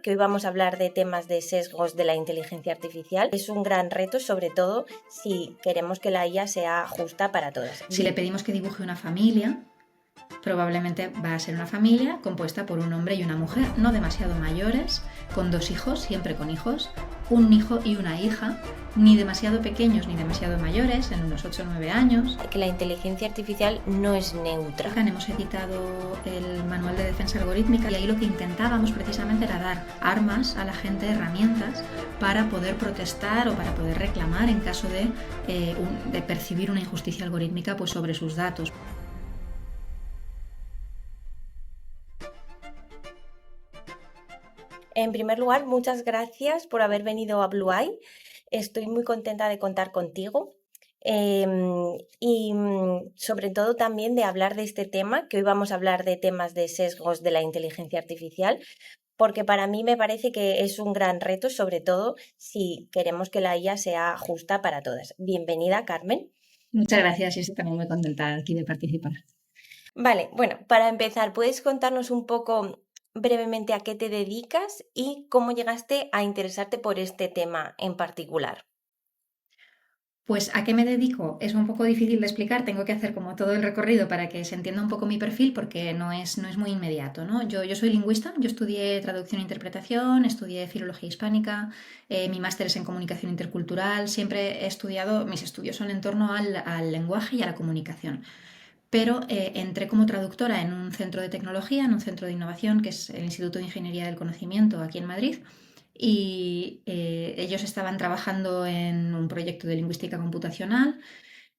que hoy vamos a hablar de temas de sesgos de la inteligencia artificial. Es un gran reto, sobre todo si queremos que la IA sea justa para todas. Si le pedimos que dibuje una familia, probablemente va a ser una familia compuesta por un hombre y una mujer, no demasiado mayores, con 2 hijos, siempre con hijos, un hijo y una hija, ni demasiado pequeños ni demasiado mayores, en unos 8 o 9 años. Que la inteligencia artificial no es neutra. Hemos editado el manual de defensa algorítmica y ahí lo que intentábamos precisamente era dar armas a la gente, herramientas para poder protestar o para poder reclamar en caso de percibir una injusticia algorítmica pues, sobre sus datos. En primer lugar, muchas gracias por haber venido a Blue Eye. Estoy muy contenta de contar contigo y sobre todo también de hablar de este tema, que hoy vamos a hablar de temas de sesgos de la inteligencia artificial, porque para mí me parece que es un gran reto, sobre todo si queremos que la IA sea justa para todas. Bienvenida, Carmen. Muchas gracias y estoy también muy contenta aquí de participar. Vale, bueno, para empezar, ¿puedes contarnos un poco brevemente a qué te dedicas y cómo llegaste a interesarte por este tema en particular? Pues a qué me dedico es un poco difícil de explicar, tengo que hacer como todo el recorrido para que se entienda un poco mi perfil porque no es muy inmediato, ¿no? Yo soy lingüista, yo estudié traducción e interpretación, estudié filología hispánica, mi máster es en comunicación intercultural, siempre he estudiado, mis estudios son en torno al lenguaje y a la comunicación. Pero entré como traductora en un centro de tecnología, en un centro de innovación que es el Instituto de Ingeniería del Conocimiento aquí en Madrid y ellos estaban trabajando en un proyecto de lingüística computacional.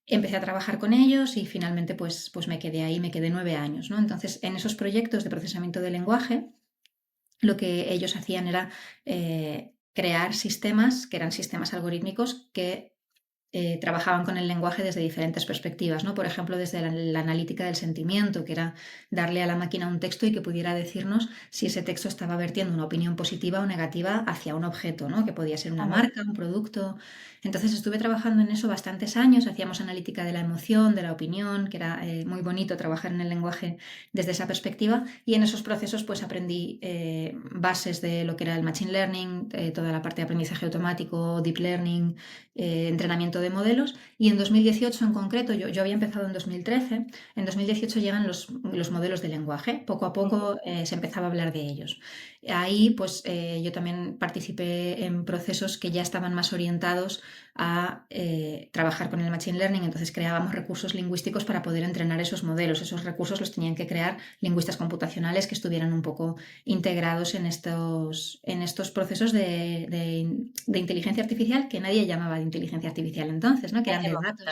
Empecé a trabajar con ellos y finalmente pues me quedé ahí, me quedé 9 años, ¿no? Entonces, en esos proyectos de procesamiento de lenguaje, lo que ellos hacían era crear sistemas que eran sistemas algorítmicos que trabajaban con el lenguaje desde diferentes perspectivas, ¿no? Por ejemplo, desde la analítica del sentimiento, que era darle a la máquina un texto y que pudiera decirnos si ese texto estaba vertiendo una opinión positiva o negativa hacia un objeto, ¿no? Que podía ser una marca, un producto. Entonces estuve trabajando en eso bastantes años, hacíamos analítica de la emoción, de la opinión, que era muy bonito trabajar en el lenguaje desde esa perspectiva y en esos procesos pues aprendí bases de lo que era el machine learning, toda la parte de aprendizaje automático, deep learning, entrenamiento de modelos y en 2018 en concreto, yo había empezado en 2013, en 2018 llegan los modelos de lenguaje, poco a poco se empezaba a hablar de ellos. Ahí pues yo también participé en procesos que ya estaban más orientados a trabajar con el machine learning, entonces creábamos recursos lingüísticos para poder entrenar esos modelos, esos recursos los tenían que crear lingüistas computacionales que estuvieran un poco integrados en estos procesos de inteligencia artificial que nadie llamaba de inteligencia artificial entonces, ¿no? Que eran de datos,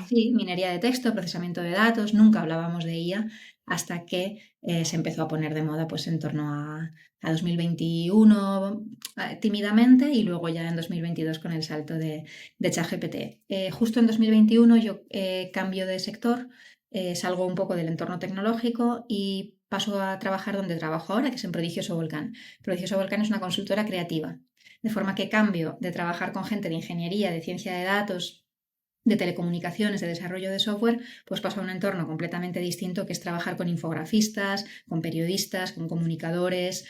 sí, minería de texto, procesamiento de datos, nunca hablábamos de IA hasta que se empezó a poner de moda pues en torno a 2021 tímidamente y luego ya en 2022 con el salto de ChatGPT. Justo en 2021 yo cambio de sector, salgo un poco del entorno tecnológico y paso a trabajar donde trabajo ahora, que es en Prodigioso Volcán. Prodigioso Volcán es una consultora creativa, de forma que cambio de trabajar con gente de ingeniería, de ciencia de datos, de telecomunicaciones, de desarrollo de software, pues paso a un entorno completamente distinto que es trabajar con infografistas, con periodistas, con comunicadores,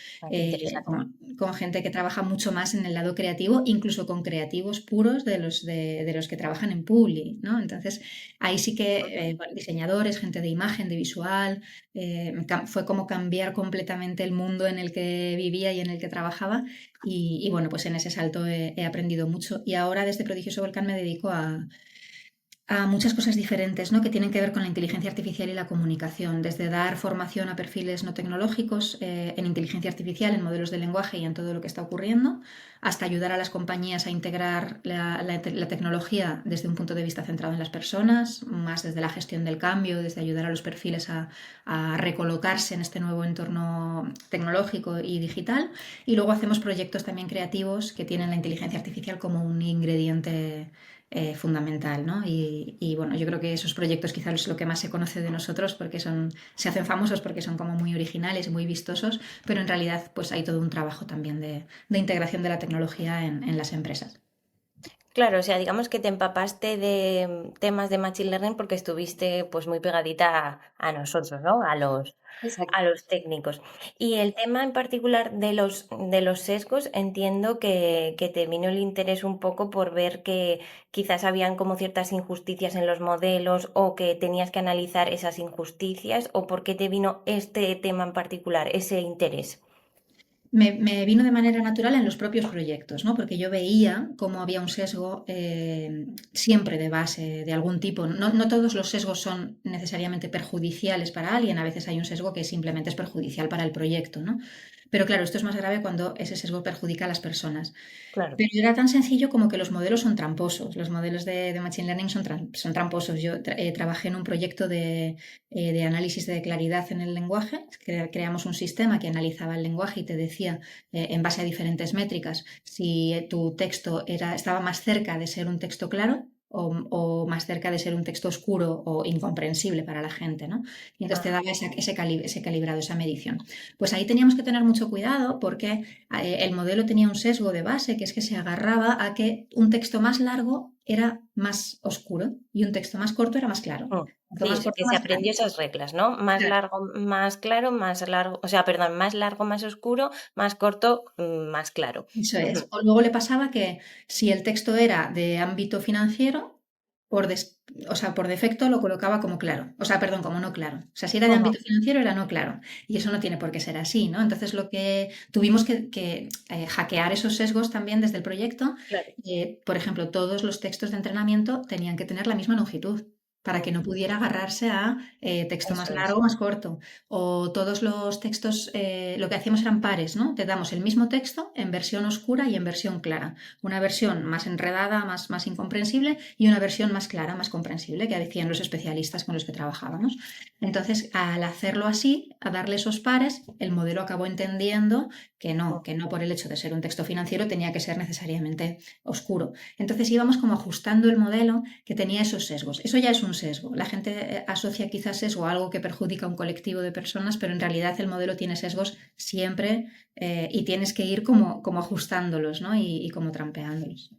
con gente que trabaja mucho más en el lado creativo, incluso con creativos puros de los que trabajan en Publi, ¿no? Entonces, ahí sí que diseñadores, gente de imagen, de visual, fue como cambiar completamente el mundo en el que vivía y en el que trabajaba y bueno, pues en ese salto he aprendido mucho y ahora desde Prodigioso Volcán me dedico a muchas cosas diferentes, ¿no? Que tienen que ver con la inteligencia artificial y la comunicación, desde dar formación a perfiles no tecnológicos en inteligencia artificial, en modelos de lenguaje y en todo lo que está ocurriendo, hasta ayudar a las compañías a integrar la tecnología desde un punto de vista centrado en las personas, más desde la gestión del cambio, desde ayudar a los perfiles a recolocarse en este nuevo entorno tecnológico y digital. Y luego hacemos proyectos también creativos que tienen la inteligencia artificial como un ingrediente fundamental, ¿no? Y bueno, yo creo que esos proyectos quizás es lo que más se conoce de nosotros porque se hacen famosos porque son como muy originales y muy vistosos, pero en realidad pues hay todo un trabajo también de integración de la tecnología en las empresas. Claro, o sea, digamos que te empapaste de temas de Machine Learning porque estuviste pues muy pegadita a nosotros, ¿no? A Exacto. los técnicos. Y el tema en particular de los sesgos, entiendo que te vino el interés un poco por ver que quizás habían como ciertas injusticias en los modelos o que tenías que analizar esas injusticias, o por qué te vino este tema en particular, ese interés. Me vino de manera natural en los propios proyectos, ¿no? Porque yo veía cómo había un sesgo siempre de base de algún tipo. No todos los sesgos son necesariamente perjudiciales para alguien, a veces hay un sesgo que simplemente es perjudicial para el proyecto, ¿no? Pero claro, esto es más grave cuando ese sesgo perjudica a las personas. Claro. Pero era tan sencillo como que los modelos son tramposos. Los modelos de Machine Learning son tramposos. Yo trabajé en un proyecto de análisis de claridad en el lenguaje. Creamos un sistema que analizaba el lenguaje y te decía, en base a diferentes métricas, si tu texto estaba más cerca de ser un texto claro o más cerca de ser un texto oscuro o incomprensible para la gente, ¿no? Y entonces te Ah, daba ese calibrado, esa medición. Pues ahí teníamos que tener mucho cuidado porque el modelo tenía un sesgo de base, que es que se agarraba a que un texto más largo era más oscuro y un texto más corto era más claro. mm. Cuanto Sí, más corto, que se más claro. aprendió esas reglas, ¿no? Más Claro, largo, más claro, más largo, o sea, perdón, más largo, más oscuro, más corto, más claro. eso es. Ujú. O luego le pasaba que si el texto era de ámbito financiero, o sea, por defecto lo colocaba como claro. O sea, perdón, como no claro. O sea, si era de Ujú. ámbito financiero, era no claro. Y eso no tiene por qué ser así, ¿no? Entonces, lo que tuvimos que hackear esos sesgos también desde el proyecto. Claro. Por ejemplo, todos los textos de entrenamiento tenían que tener la misma longitud para que Mm, no pudiera agarrarse a texto más eso es. largo o más corto. O todos los textos, lo que hacíamos eran pares, ¿no? Te damos el mismo texto en versión oscura y en versión clara. Una versión más enredada, más incomprensible, y una versión más clara, más comprensible, que decían los especialistas con los que trabajábamos. Entonces, al hacerlo así, a darle esos pares, el modelo acabó entendiendo Mm. que no por el hecho de ser un texto financiero tenía que ser necesariamente oscuro. Entonces íbamos como ajustando el modelo que tenía esos sesgos. Eso ya es un sesgo. La gente asocia quizás sesgo a algo que perjudica a un colectivo de personas, pero en realidad el modelo tiene sesgos siempre y tienes que ir como ajustándolos, ¿no? Y como trampeándolos.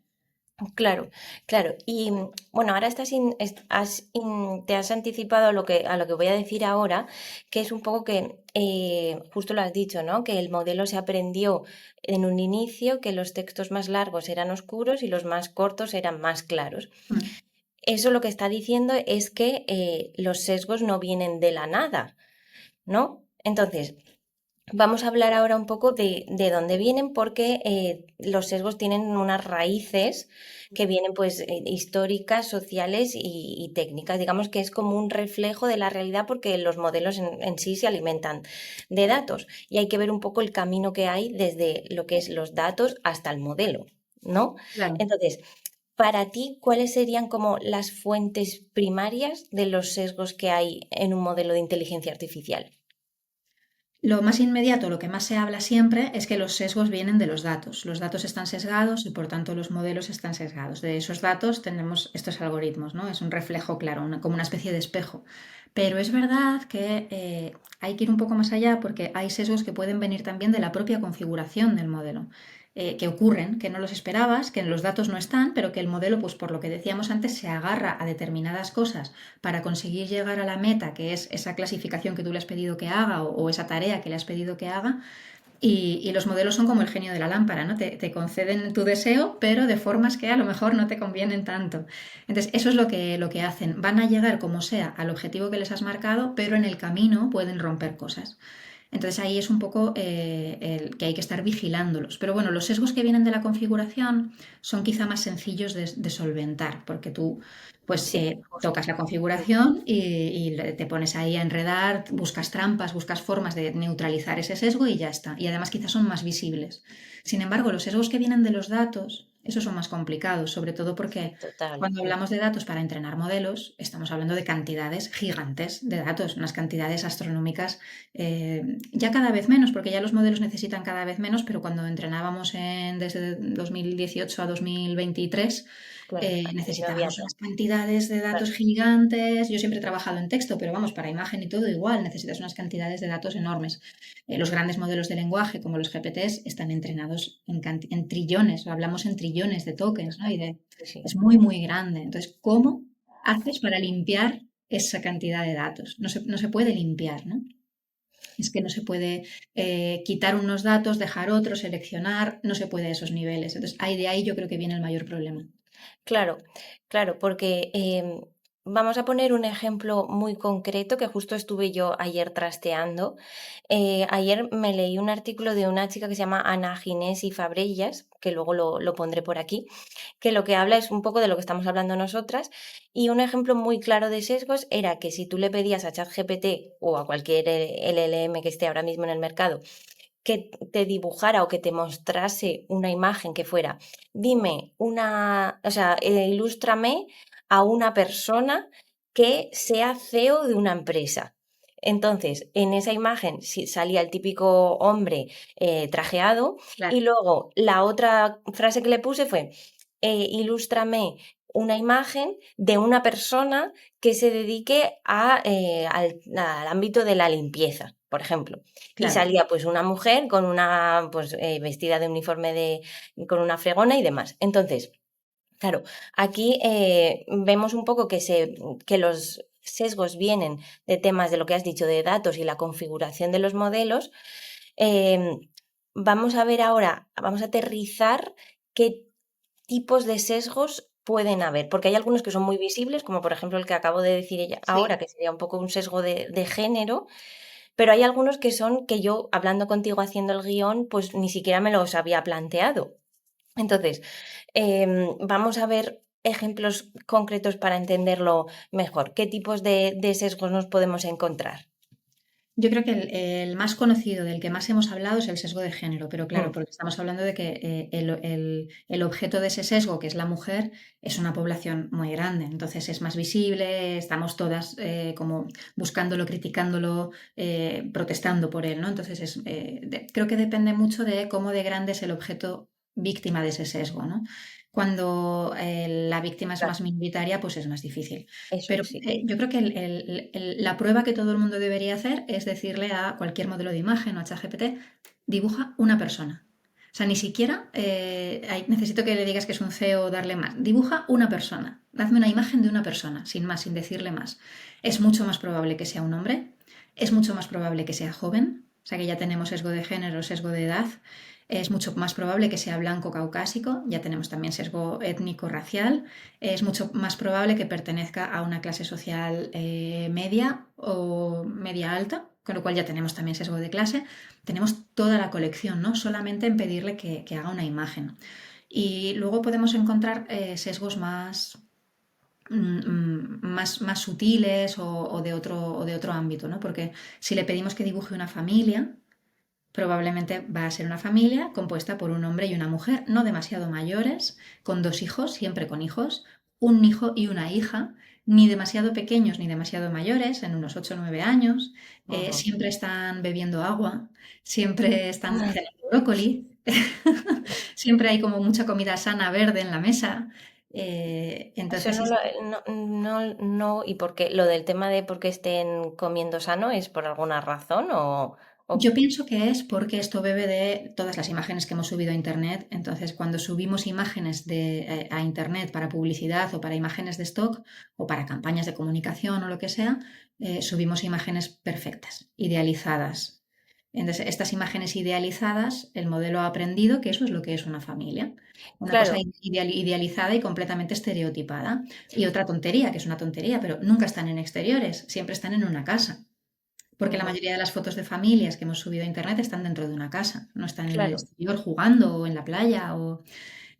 Claro, claro. Y bueno, ahora te has anticipado a lo que voy a decir ahora, que es un poco que, justo lo has dicho, ¿no? Que el modelo se aprendió en un inicio que los textos más largos eran oscuros y los más cortos eran más claros. Mm. Eso lo que está diciendo es que los sesgos no vienen de la nada, ¿no? Entonces, vamos a hablar ahora un poco de dónde vienen, porque los sesgos tienen unas raíces que vienen pues históricas, sociales y técnicas. Digamos que es como un reflejo de la realidad porque los modelos en sí se alimentan de datos y hay que ver un poco el camino que hay desde lo que es los datos hasta el modelo, ¿no? Claro. Entonces, para ti, ¿cuáles serían como las fuentes primarias de los sesgos que hay en un modelo de inteligencia artificial? Lo más inmediato, lo que más se habla siempre es que los sesgos vienen de los datos. Los datos están sesgados y por tanto los modelos están sesgados. De esos datos tenemos estos algoritmos, ¿no? Es un reflejo claro, como una especie de espejo. Pero es verdad que hay que ir un poco más allá porque hay sesgos que pueden venir también de la propia configuración del modelo. Que ocurren, que no los esperabas, que los datos no están, pero que el modelo, pues por lo que decíamos antes, se agarra a determinadas cosas para conseguir llegar a la meta, que es esa clasificación que tú le has pedido que haga o esa tarea que le has pedido que haga. Y los modelos son como el genio de la lámpara, ¿no? Te conceden tu deseo, pero de formas que a lo mejor no te convienen tanto. Entonces, eso es lo que hacen. Van a llegar como sea al objetivo que les has marcado, pero en el camino pueden romper cosas. Entonces ahí es un poco el que hay que estar vigilándolos. Pero bueno, los sesgos que vienen de la configuración son quizá más sencillos de solventar, porque tú pues Sí, justo. tocas la configuración y te pones ahí a enredar, buscas trampas, buscas formas de neutralizar ese sesgo y ya está. Y además quizás son más visibles. Sin embargo, los sesgos que vienen de los datos, esos son más complicados, sobre todo porque Sí, total. cuando hablamos de datos para entrenar modelos, estamos hablando de cantidades gigantes de datos, unas cantidades astronómicas, ya cada vez menos, porque ya los modelos necesitan cada vez menos, pero cuando entrenábamos desde 2018 a 2023, claro, no había Necesitamos todo. unas cantidades de Claro, datos gigantes. Yo siempre he trabajado en texto, pero vamos, para imagen y todo igual, necesitas unas cantidades de datos enormes. Los grandes modelos de lenguaje, como los GPTs, están entrenados en trillones, o hablamos en trillones de tokens, ¿no? sí, sí. Es muy, muy grande. Entonces, ¿cómo haces para limpiar esa cantidad de datos? No se puede limpiar, ¿no? Es que no se puede quitar unos datos, dejar otros, seleccionar, no se puede a esos niveles. Entonces, ahí de ahí yo creo que viene el mayor problema. Claro, claro, porque vamos a poner un ejemplo muy concreto que justo estuve yo ayer trasteando. Ayer me leí un artículo de una chica que se llama Ana Ginés y Fabrellas, que luego lo pondré por aquí, que lo que habla es un poco de lo que estamos hablando nosotras. Y un ejemplo muy claro de sesgos era que si tú le pedías a ChatGPT o a cualquier LLM que esté ahora mismo en el mercado, que te dibujara o que te mostrase una imagen que fuera, dime una, o sea, ilústrame a una persona que sea CEO de una empresa. Entonces, en esa imagen salía el típico hombre trajeado y Claro, luego la otra frase que le puse fue, ilústrame una imagen de una persona que se dedique al ámbito de la limpieza, por ejemplo. Y claro. salía pues una mujer con una, pues vestida de uniforme con una fregona y demás. Entonces, claro, aquí vemos un poco que los sesgos vienen de temas de lo que has dicho de datos y la configuración de los modelos. Em, Vamos a ver ahora, vamos a aterrizar qué tipos de sesgos pueden haber, porque hay algunos que son muy visibles, como por ejemplo el que acabo de decir ella ahora, Sí. que sería un poco un sesgo de género, pero hay algunos que son que yo, hablando contigo, haciendo el guión, pues ni siquiera me los había planteado. Entonces, vamos a ver ejemplos concretos para entenderlo mejor. ¿Qué tipos de sesgos nos podemos encontrar? Yo creo que el más conocido, del que más hemos hablado, es el sesgo de género, pero claro, Mm, porque estamos hablando de que el objeto de ese sesgo, que es la mujer, es una población muy grande, entonces es más visible, estamos todas como buscándolo, criticándolo, protestando por él, ¿no? Entonces creo que depende mucho de cómo de grande es el objeto víctima de ese sesgo, ¿no? Cuando la víctima es claro, más minoritaria, pues es más difícil. eso Pero es, sí. yo creo que la prueba que todo el mundo debería hacer es decirle a cualquier modelo de imagen o a ChatGPT, dibuja una persona. O sea, ni siquiera necesito que le digas que es un CEO o darle más. Dibuja una persona. Hazme una imagen de una persona, sin más, sin decirle más. Es mucho más probable que sea un hombre. Es mucho más probable que sea joven. O sea, que ya tenemos sesgo de género, sesgo de edad. Es mucho más probable que sea blanco caucásico. Ya tenemos también sesgo étnico-racial. Es mucho más probable que pertenezca a una clase social media o media alta, con lo cual ya tenemos también sesgo de clase. Tenemos toda la colección, no solamente en pedirle que haga una imagen. Y luego podemos encontrar sesgos más sutiles o de otro ámbito, ¿no? Porque si le pedimos que dibuje una familia, probablemente va a ser una familia compuesta por un hombre y una mujer, no demasiado mayores, con dos hijos, siempre con hijos, un hijo y una hija, ni demasiado pequeños ni demasiado mayores, en unos 8 o 9 años, Ujú. siempre están bebiendo agua, siempre están cenando brócoli, siempre hay como mucha comida sana verde en la mesa. Eso Entonces, no lo, no, ¿y por qué? Lo del tema de por qué estén comiendo sano es por alguna razón yo pienso que es porque esto bebe de todas las imágenes que hemos subido a Internet. Entonces, cuando subimos imágenes a Internet para publicidad o para imágenes de stock o para campañas de comunicación o lo que sea, subimos imágenes perfectas, idealizadas. Entonces, estas imágenes idealizadas, el modelo ha aprendido que eso es lo que es una familia. Una cosa Claro, idealizada y completamente estereotipada. Y otra tontería, que es una tontería, pero nunca están en exteriores, siempre están en una casa. Porque la ujú, mayoría de las fotos de familias que hemos subido a internet están dentro de una casa, no están en el claro, exterior jugando o en la playa.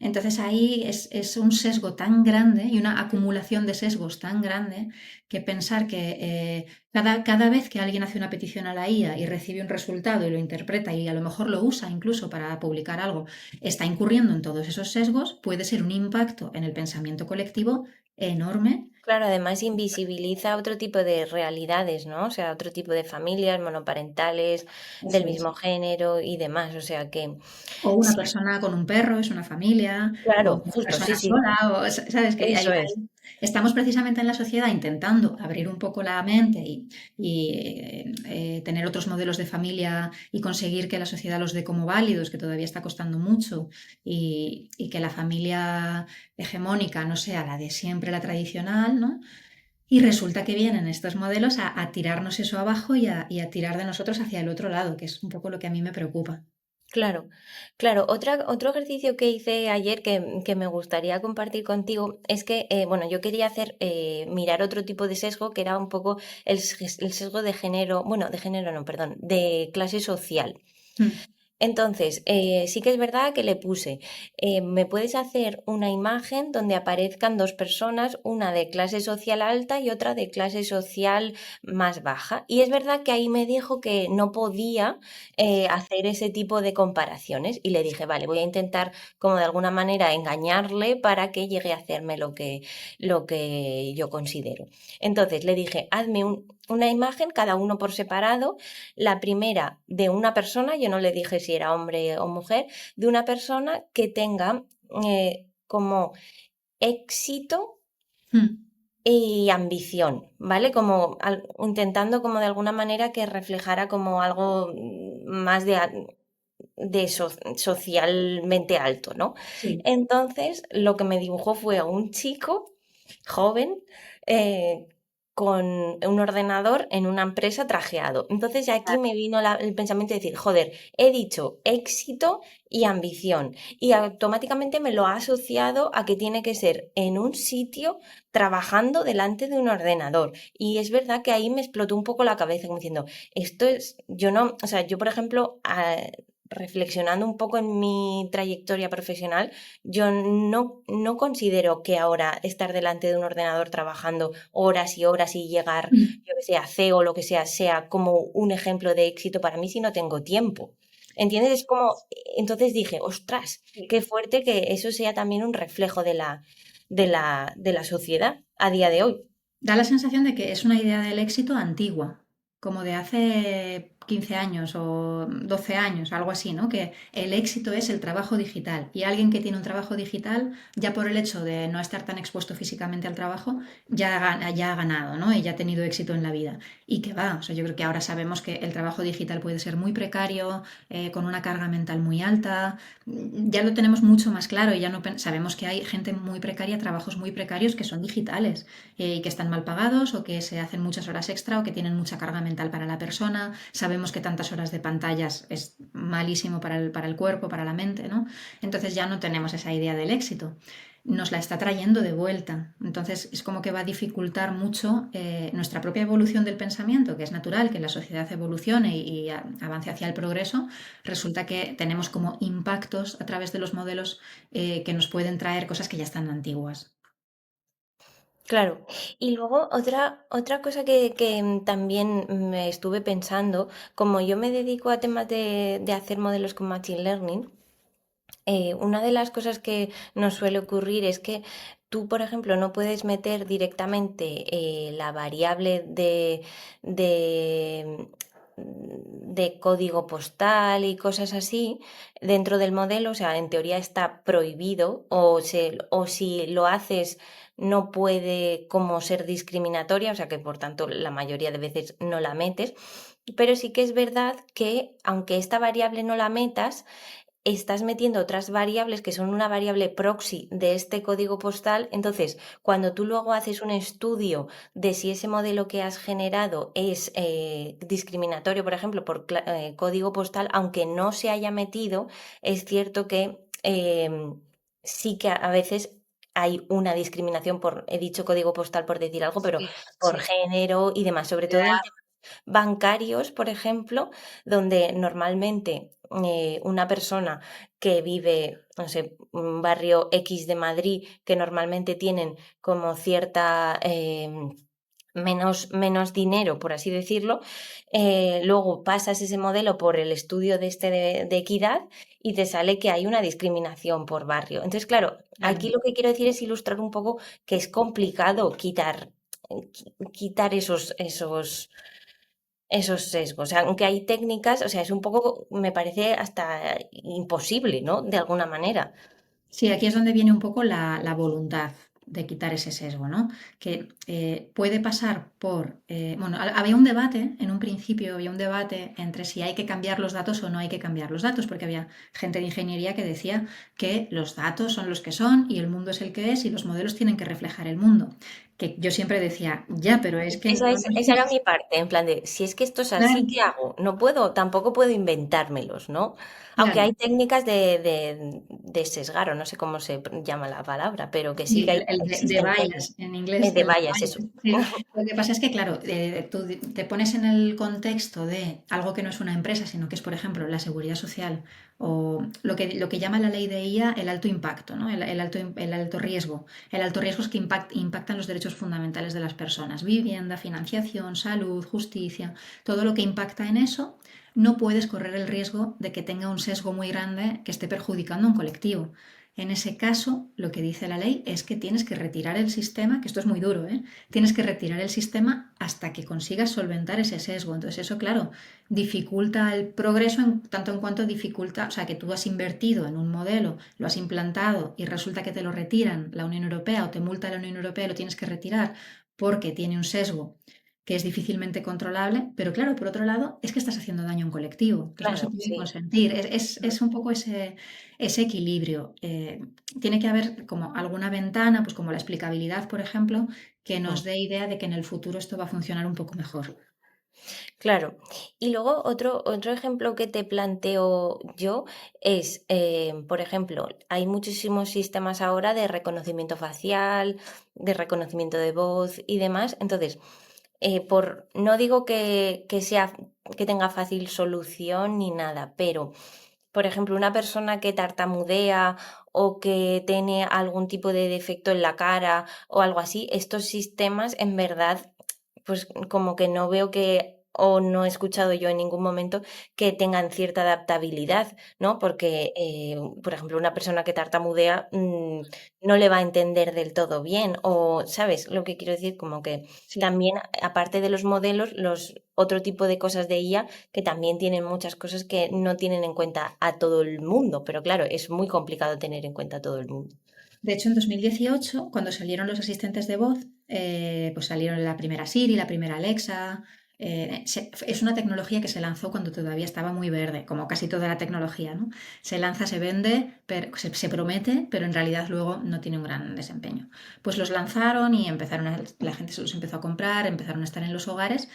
Entonces ahí es un sesgo tan grande y una acumulación de sesgos tan grande que pensar que cada vez que alguien hace una petición a la IA y recibe un resultado y lo interpreta y a lo mejor lo usa incluso para publicar algo, está incurriendo en todos esos sesgos, puede ser un impacto en el pensamiento colectivo enorme Claro, además invisibiliza otro tipo de realidades, ¿no? O sea, otro tipo de familias monoparentales, del Eso es. mismo género y demás. O sea que O una sí, persona con un perro es una familia, o claro, una justo, sí, persona sí, sola, o sabes que eso es. estamos precisamente en la sociedad intentando abrir un poco la mente y tener otros modelos de familia y conseguir que la sociedad los dé como válidos, que todavía está costando mucho, y que la familia hegemónica no sea la de siempre, la tradicional, ¿no? Y resulta que vienen estos modelos a tirarnos eso abajo y a tirar de nosotros hacia el otro lado, que es un poco lo que a mí me preocupa. Claro, claro. Otro ejercicio que hice ayer que me gustaría compartir contigo es que, bueno, yo quería hacer, mirar otro tipo de sesgo que era un poco el sesgo de género, bueno, de género no, perdón, de clase social. Mm. Entonces, sí que es verdad que le puse, me puedes hacer una imagen donde aparezcan dos personas, una de clase social alta y otra de clase social más baja. Y es verdad que ahí me dijo que no podía hacer ese tipo de comparaciones y le dije, vale, voy a intentar como de alguna manera engañarle para que llegue a hacerme lo que yo considero. Entonces le dije, hazme una imagen, cada uno por separado, la primera de una persona, yo no le dije si era hombre o mujer, de una persona que tenga como éxito Mm. y ambición, ¿vale? Como intentando como de alguna manera que reflejara como algo más socialmente alto, ¿no? Sí. Entonces, lo que me dibujó fue a un chico joven eh, con un ordenador en una empresa trajeado. Entonces, ya aquí me vino el pensamiento de decir, joder, he dicho éxito y ambición y automáticamente me lo ha asociado a que tiene que ser en un sitio trabajando delante de un ordenador. Y es verdad que ahí me explotó un poco la cabeza como diciendo, esto es, yo no, o sea, yo por ejemplo, reflexionando un poco en mi trayectoria profesional, yo no considero que ahora estar delante de un ordenador trabajando horas y horas y llegar, Mm. yo que sé, a CEO o lo que sea como un ejemplo de éxito para mí si no tengo tiempo. ¿Entiendes? Es como, entonces dije, ostras, qué fuerte que eso sea también un reflejo de la sociedad a día de hoy. Da la sensación de que es una idea del éxito antigua, como de hace 15 años o 12 años, algo así, ¿no? Que el éxito es el trabajo digital y alguien que tiene un trabajo digital, ya por el hecho de no estar tan expuesto físicamente al trabajo, ya ha ganado, ¿no? Y ya ha tenido éxito en la vida. Y que va, o sea, yo creo que ahora sabemos que el trabajo digital puede ser muy precario, con una carga mental muy alta, ya lo tenemos mucho más claro y ya no sabemos que hay gente muy precaria, trabajos muy precarios que son digitales y que están mal pagados o que se hacen muchas horas extra o que tienen mucha carga mental para la persona. Sabemos que tantas horas de pantallas es malísimo para el cuerpo, para la mente, ¿no? Entonces ya no tenemos esa idea del éxito. Nos la está trayendo de vuelta. Entonces es como que va a dificultar mucho nuestra propia evolución del pensamiento, que es natural que la sociedad evolucione y avance hacia el progreso. Resulta que tenemos como impactos a través de los modelos que nos pueden traer cosas que ya están antiguas. Claro. Y luego otra cosa que también me estuve pensando, como yo me dedico a temas de hacer modelos con Machine Learning, una de las cosas que nos suele ocurrir es que tú, por ejemplo, no puedes meter directamente la variable de, de código postal y cosas así dentro del modelo, o sea, en teoría está prohibido o si lo haces no puede como ser discriminatoria, o sea que por tanto la mayoría de veces no la metes, pero sí que es verdad que aunque esta variable no la metas, estás metiendo otras variables que son una variable proxy de este código postal. Entonces, cuando tú luego haces un estudio de si ese modelo que has generado es discriminatorio, por ejemplo, por código postal, aunque no se haya metido, es cierto que sí que a veces hay una discriminación por, he dicho código postal por decir algo, pero Sí, por sí. género y demás, sobre todo en bancarios, por ejemplo, donde normalmente una persona que vive, no sé, un barrio X de Madrid, que normalmente tienen como cierta menos dinero, por así decirlo, luego pasas ese modelo por el estudio de equidad y te sale que hay una discriminación por barrio. Entonces, claro, Claro. aquí lo que quiero decir es ilustrar un poco que es complicado quitar esos sesgos. O sea, aunque hay técnicas, o sea, es un poco, me parece hasta imposible, ¿no? De alguna manera. Sí, aquí es donde viene un poco la voluntad de quitar ese sesgo, ¿no? Que puede pasar por... bueno, había un debate, en un principio había un debate entre si hay que cambiar los datos o no hay que cambiar los datos, porque había gente de ingeniería que decía que los datos son los que son y el mundo es el que es y los modelos tienen que reflejar el mundo. Que yo siempre decía, ya, pero es que no, Esa era mi parte, en plan de, si es que esto es así, claro, ¿qué hago? No puedo, tampoco puedo inventármelos, ¿no? Aunque claro. hay técnicas de sesgar, o no sé cómo se llama la palabra, pero que sí Sí, que de existen bias, técnicas. en inglés, De el de vallas, eso. bias. Sí. Lo que pasa es que, claro, tú te pones en el contexto de algo que no es una empresa, sino que es, por ejemplo, la seguridad social o lo que llama la ley de IA el alto impacto, ¿no? El alto riesgo. El alto riesgo es que impactan los derechos fundamentales de las personas. Vivienda, financiación, salud, justicia, todo lo que impacta en eso, no puedes correr el riesgo de que tenga un sesgo muy grande que esté perjudicando a un colectivo. En ese caso, lo que dice la ley es que tienes que retirar el sistema, que esto es muy duro, ¿eh? Tienes que retirar el sistema hasta que consigas solventar ese sesgo. Entonces eso, claro, dificulta el progreso tanto en cuanto dificulta, o sea, que tú has invertido en un modelo, lo has implantado y resulta que te lo retiran la Unión Europea o te multa la Unión Europea y lo tienes que retirar porque tiene un sesgo que es difícilmente controlable, pero claro, por otro lado, es que estás haciendo daño a un colectivo, entonces no se Claro, puede sí. consentir. Es un poco ese equilibrio. Tiene que haber como alguna ventana, pues como la explicabilidad, por ejemplo, que nos Mm. dé idea de que en el futuro esto va a funcionar un poco mejor. Claro. Y luego otro ejemplo que te planteo yo es, por ejemplo, hay muchísimos sistemas ahora de reconocimiento facial, de reconocimiento de voz y demás. Entonces, no digo que tenga fácil solución ni nada, pero, por ejemplo, una persona que tartamudea o que tiene algún tipo de defecto en la cara o algo así, estos sistemas en verdad pues como que no veo o no he escuchado yo en ningún momento que tengan cierta adaptabilidad, ¿no? Porque, por ejemplo, una persona que tartamudea no le va a entender del todo bien, o, ¿sabes? Lo que quiero decir, como que Sí. también, aparte de los modelos, otro tipo de cosas de IA que también tienen muchas cosas que no tienen en cuenta a todo el mundo, pero claro, es muy complicado tener en cuenta a todo el mundo. De hecho, en 2018, cuando salieron los asistentes de voz, pues salieron la primera Siri, la primera Alexa. Es una tecnología que se lanzó cuando todavía estaba muy verde, como casi toda la tecnología, ¿no? Se lanza, se vende, se promete, pero en realidad luego no tiene un gran desempeño. Pues los lanzaron y la gente se los empezó a comprar, empezaron a estar en los hogares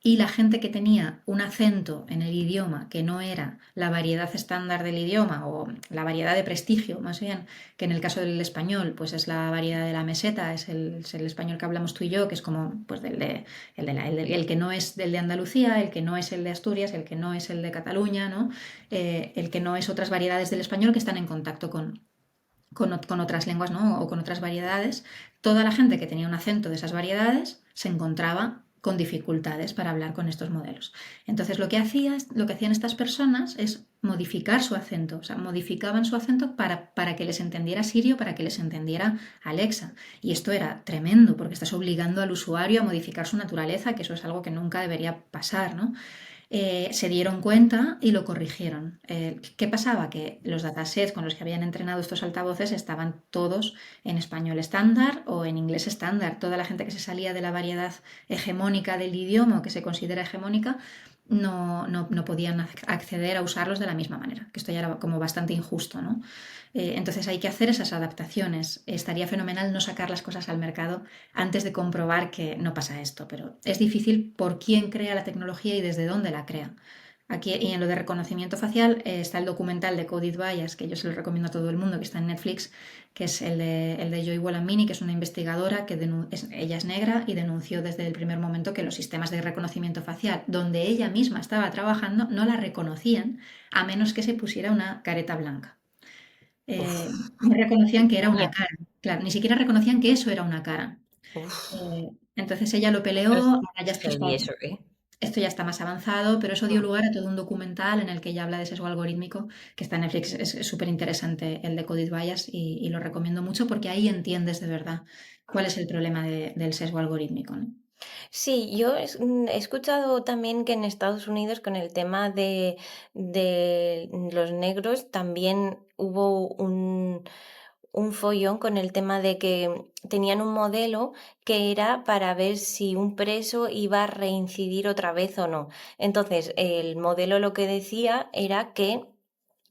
y la gente que tenía un acento en el idioma que no era la variedad estándar del idioma o la variedad de prestigio, más bien, que en el caso del español, pues es la variedad de la meseta, es el español que hablamos tú y yo, que es como pues el que no es del de Andalucía, el que no es el de Asturias, el que no es el de Cataluña, ¿no? El que no es otras variedades del español que están en contacto con otras lenguas, ¿no? O con otras variedades. Toda la gente que tenía un acento de esas variedades se encontraba con dificultades para hablar con estos modelos. Entonces lo que hacían estas personas es modificar su acento, o sea, modificaban su acento para que les entendiera Siri o para que les entendiera Alexa. Y esto era tremendo porque estás obligando al usuario a modificar su naturaleza, que eso es algo que nunca debería pasar, ¿no? Se dieron cuenta y lo corrigieron. ¿Qué pasaba? Que los datasets con los que habían entrenado estos altavoces estaban todos en español estándar o en inglés estándar. Toda la gente que se salía de la variedad hegemónica del idioma o que se considera hegemónica no podían acceder a usarlos de la misma manera, que esto ya era como bastante injusto, ¿no? Entonces hay que hacer esas adaptaciones. Estaría fenomenal no sacar las cosas al mercado antes de comprobar que no pasa esto, pero es difícil por quién crea la tecnología y desde dónde la crea. Aquí, y en lo de reconocimiento facial, está el documental de Coded Bias, que yo se lo recomiendo a todo el mundo, que está en Netflix, que es el de Joy Buolamwini, que es una investigadora que ella es negra y denunció desde el primer momento que los sistemas de reconocimiento facial, donde ella misma estaba trabajando, no la reconocían a menos que se pusiera una careta blanca. Eh, Uf, no reconocían que qué era una miedo. cara, claro, ni siquiera reconocían que eso era una cara. Uf. Entonces ella lo peleó, Es ahora ya heavy eso, ¿eh? esto ya está más avanzado, pero eso dio Mm. lugar a todo un documental en el que ella habla de sesgo algorítmico, que está en Netflix. Es súper interesante el de Coded Bias y lo recomiendo mucho porque ahí entiendes de verdad cuál es el problema del sesgo algorítmico, ¿no? Sí, yo he escuchado también que en Estados Unidos con el tema de los negros también hubo un follón con el tema de que tenían un modelo que era para ver si un preso iba a reincidir otra vez o no. Entonces, el modelo lo que decía era que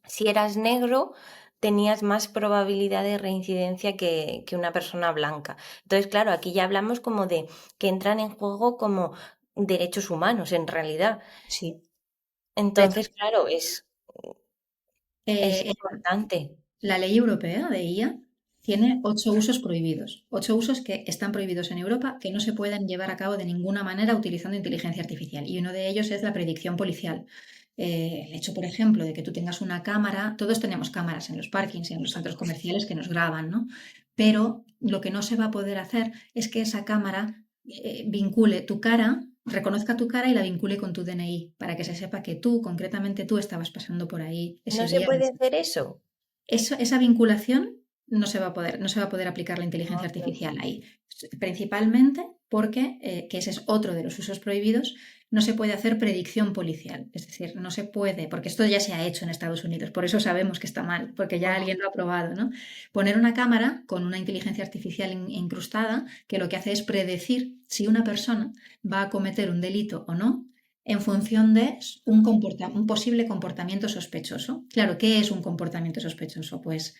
si eras negro, tenías más probabilidad de reincidencia que una persona blanca. Entonces, claro, aquí ya hablamos como de que entran en juego como derechos humanos en realidad. Sí. De hecho, Entonces, claro, es eh, importante. la ley europea de IA tiene 8 usos prohibidos, 8 usos que están prohibidos en Europa, que no se pueden llevar a cabo de ninguna manera utilizando inteligencia artificial. Y uno de ellos es la predicción policial. El hecho, por ejemplo, de que tú tengas una cámara, todos tenemos cámaras en los parkings y en los centros comerciales que nos graban, ¿no? Pero lo que no se va a poder hacer es que esa cámara vincule tu cara, reconozca tu cara y la vincule con tu DNI, para que se sepa que tú, concretamente tú, estabas pasando por ahí ese ¿No se día. puede hacer eso? Esa vinculación no se va a poder aplicar la inteligencia Ah, no. artificial ahí. Principalmente porque, que ese es otro de los usos prohibidos, no se puede hacer predicción policial. Es decir, no se puede, porque esto ya se ha hecho en Estados Unidos, por eso sabemos que está mal, porque ya Ujú. alguien lo ha probado, ¿no? Poner una cámara con una inteligencia artificial incrustada que lo que hace es predecir si una persona va a cometer un delito o no en función de un posible comportamiento sospechoso. Claro, ¿qué es un comportamiento sospechoso? Pues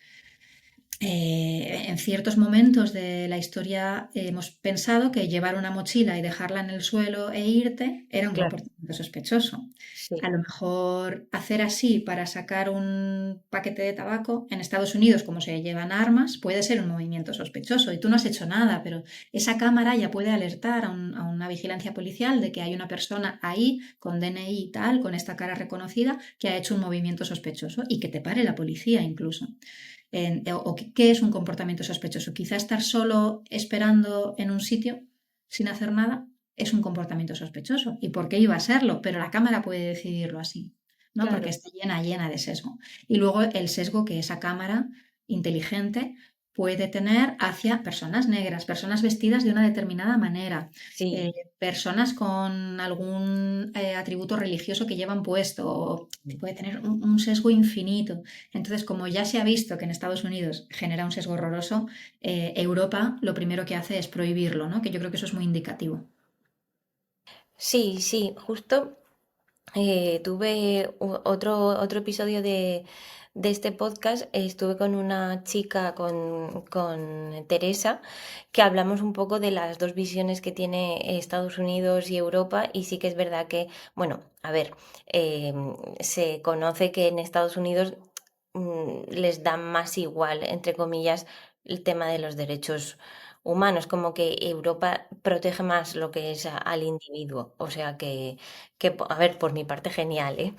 en ciertos momentos de la historia hemos pensado que llevar una mochila y dejarla en el suelo e irte era un Claro, comportamiento sospechoso. A sí. lo mejor hacer así para sacar un paquete de tabaco en Estados Unidos, como se llevan armas, puede ser un movimiento sospechoso y tú no has hecho nada, pero esa cámara ya puede alertar a una vigilancia policial de que hay una persona ahí con DNI y tal, con esta cara reconocida, que ha hecho un movimiento sospechoso y que te pare la policía incluso. O qué es un comportamiento sospechoso. Quizá estar solo esperando en un sitio sin hacer nada es un comportamiento sospechoso. ¿Y por qué iba a serlo? Pero la cámara puede decidirlo así, ¿no? Porque Claro. está llena de sesgo. Y luego el sesgo que esa cámara inteligente puede tener hacia personas negras, personas vestidas de una determinada manera, Sí. personas con algún atributo religioso que llevan puesto, o puede tener un sesgo infinito. Entonces, como ya se ha visto que en Estados Unidos genera un sesgo horroroso, Europa lo primero que hace es prohibirlo, ¿no? Que yo creo que eso es muy indicativo. Sí, sí, justo tuve otro episodio de este podcast. Estuve con una chica, con Teresa, que hablamos un poco de las dos visiones que tiene Estados Unidos y Europa. Y sí que es verdad que, bueno, a ver, se conoce que en Estados Unidos les da más igual, entre comillas, el tema de los derechos humanos, como que Europa protege más lo que es al individuo. O sea a ver, por mi parte, genial, ¿eh?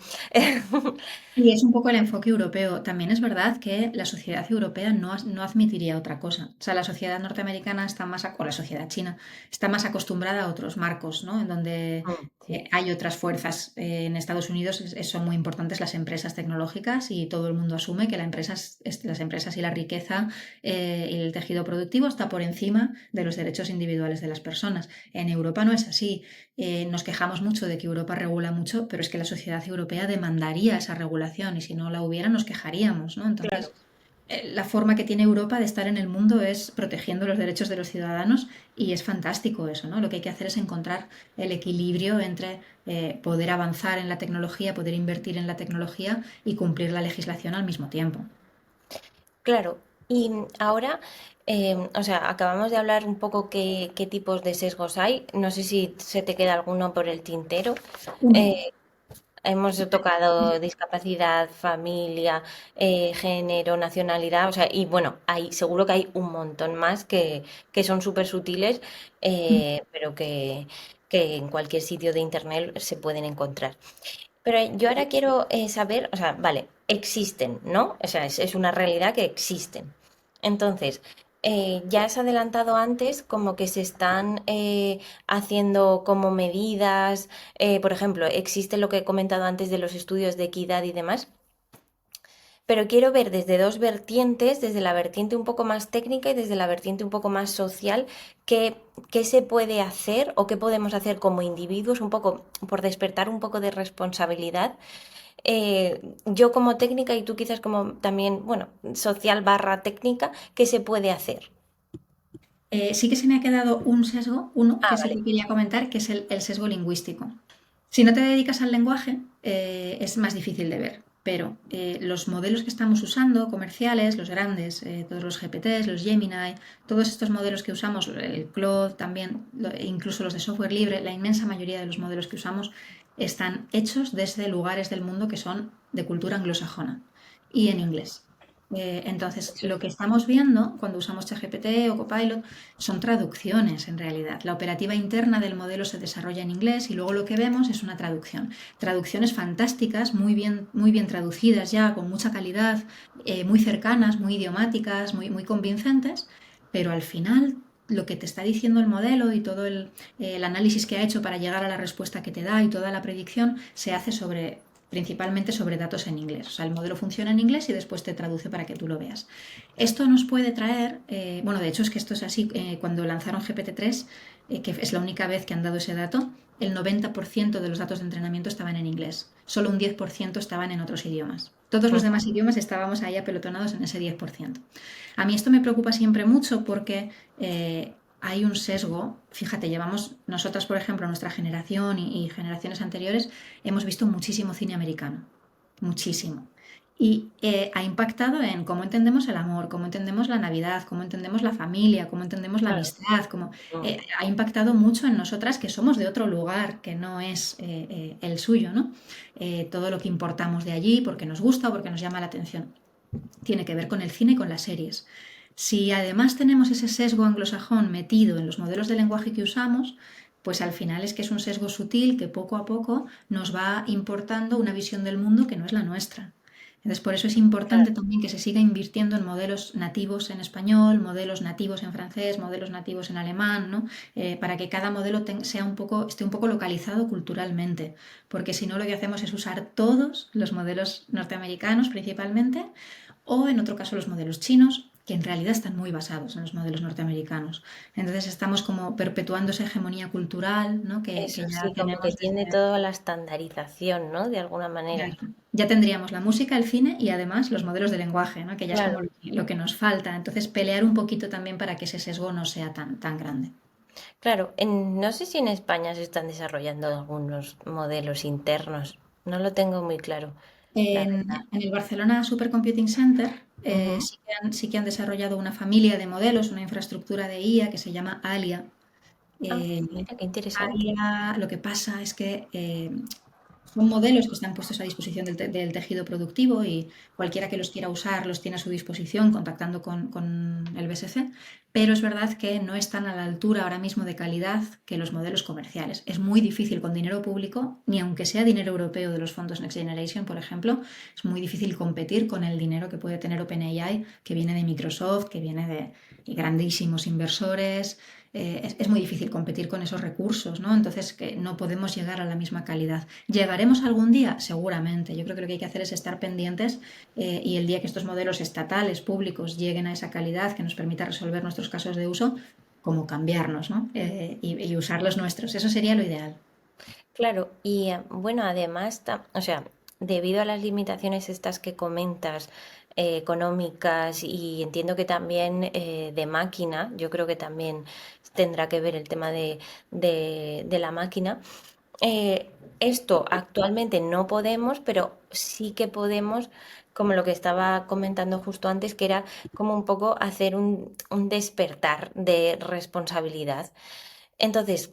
Y es un poco el enfoque europeo. También es verdad que la sociedad europea no admitiría otra cosa. O sea, la sociedad norteamericana está más, o la sociedad china está más acostumbrada a otros marcos, ¿no? En donde Sí, hay otras fuerzas. En Estados Unidos son muy importantes las empresas tecnológicas y todo el mundo asume que las empresas y la riqueza y el tejido productivo está por encima de los derechos individuales de las personas. En Europa no es así. Nos quejamos mucho de que Europa regula mucho, pero es que la sociedad europea demandaría esa regulación y si no la hubiera nos quejaríamos, ¿no? Entonces, claro. la forma que tiene Europa de estar en el mundo es protegiendo los derechos de los ciudadanos y es fantástico eso, ¿no? Lo que hay que hacer es encontrar el equilibrio entre poder avanzar en la tecnología, poder invertir en la tecnología y cumplir la legislación al mismo tiempo. Claro, y ahora, o sea, acabamos de hablar un poco qué tipos de sesgos hay. No sé si se te queda alguno por el tintero. Uno. Eh, Hemos tocado discapacidad, familia, género, nacionalidad, o sea, y bueno, seguro que hay un montón más que son súper sutiles, pero que en cualquier sitio de internet se pueden encontrar. Pero yo ahora quiero saber, o sea, vale, existen, ¿no? O sea, es una realidad que existen. Entonces, Ya has adelantado antes como que se están haciendo como medidas, por ejemplo, existe lo que he comentado antes de los estudios de equidad y demás, pero quiero ver desde dos vertientes, desde la vertiente un poco más técnica y desde la vertiente un poco más social, qué se puede hacer o qué podemos hacer como individuos, un poco por despertar un poco de responsabilidad. Yo como técnica y tú quizás como también, bueno, social barra técnica, ¿qué se puede hacer? Sí que se me ha quedado un sesgo, uno Ah, que sí vale. que quería comentar, que es el sesgo lingüístico. Si no te dedicas al lenguaje, es más difícil de ver, pero los modelos que estamos usando, comerciales, los grandes, todos los GPTs, los Gemini, todos estos modelos que usamos, el Claude también, incluso los de software libre, la inmensa mayoría de los modelos que usamos están hechos desde lugares del mundo que son de cultura anglosajona y en inglés. Entonces, Eso lo es. que estamos viendo cuando usamos ChatGPT o Copilot son traducciones en realidad. La operativa interna del modelo se desarrolla en inglés y luego lo que vemos es una traducción. Traducciones fantásticas, muy bien traducidas ya, con mucha calidad, muy cercanas, muy idiomáticas, muy convincentes, pero al final lo que te está diciendo el modelo y todo el análisis que ha hecho para llegar a la respuesta que te da y toda la predicción se hace principalmente sobre datos en inglés. O sea, el modelo funciona en inglés y después te traduce para que tú lo veas. Esto nos puede traer, bueno, de hecho es que esto es así, cuando lanzaron GPT-3, que es la única vez que han dado ese dato, el 90% de los datos de entrenamiento estaban en inglés, solo un 10% estaban en otros idiomas. Todos los demás idiomas estábamos ahí apelotonados en ese 10%. A mí esto me preocupa siempre mucho porque hay un sesgo. Fíjate, llevamos nosotras, por ejemplo, nuestra generación y generaciones anteriores, hemos visto muchísimo cine americano, muchísimo. Y ha impactado en cómo entendemos el amor, cómo entendemos la Navidad, cómo entendemos la familia, cómo entendemos la Claro. amistad, ha impactado mucho en nosotras que somos de otro lugar que no es el suyo, ¿no? Todo lo que importamos de allí porque nos gusta o porque nos llama la atención tiene que ver con el cine y con las series. Si además tenemos ese sesgo anglosajón metido en los modelos de lenguaje que usamos, pues al final es que es un sesgo sutil que poco a poco nos va importando una visión del mundo que no es la nuestra. Entonces, por eso es importante Claro. también que se siga invirtiendo en modelos nativos en español, modelos nativos en francés, modelos nativos en alemán, ¿no? Para que cada modelo sea esté un poco localizado culturalmente, porque si no lo que hacemos es usar todos los modelos norteamericanos principalmente o en otro caso los modelos chinos, que en realidad están muy basados en los modelos norteamericanos. Entonces estamos como perpetuando esa hegemonía cultural, ¿no? Eso que ya sí, como que tenemos tiene desde... toda la estandarización, ¿no? De alguna manera. Claro. Ya tendríamos la música, el cine y además los modelos de lenguaje, ¿no? Que ya es como Claro. lo que nos falta. Entonces pelear un poquito también para que ese sesgo no sea tan grande. Claro, no sé si en España se están desarrollando algunos modelos internos. No lo tengo muy claro, la verdad. En el Barcelona Supercomputing Center Ujú. sí que han desarrollado una familia de modelos, una infraestructura de IA que se llama ALIA. Ah, Eh, mira, qué interesante. ALIA, lo que pasa es que son modelos que están puestos a disposición del tejido productivo y cualquiera que los quiera usar los tiene a su disposición contactando con el BSC, pero es verdad que no están a la altura ahora mismo de calidad que los modelos comerciales. Es muy difícil con dinero público, ni aunque sea dinero europeo de los fondos Next Generation, por ejemplo, es muy difícil competir con el dinero que puede tener OpenAI, que viene de Microsoft, que viene de grandísimos inversores. Es muy difícil competir con esos recursos, ¿no? Entonces, que no podemos llegar a la misma calidad. ¿Llegaremos algún día? Seguramente. Yo creo que lo que hay que hacer es estar pendientes y el día que estos modelos estatales, públicos, lleguen a esa calidad que nos permita resolver nuestros casos de uso, como cambiarnos, ¿no? Y usar los nuestros. Eso sería lo ideal. Claro, y bueno, además, o sea, debido a las limitaciones estas que comentas, económicas y entiendo que también de máquina, yo creo que también tendrá que ver el tema de la máquina. Esto actualmente no podemos, pero sí que podemos, como lo que estaba comentando justo antes, que era como un poco hacer un despertar de responsabilidad. Entonces,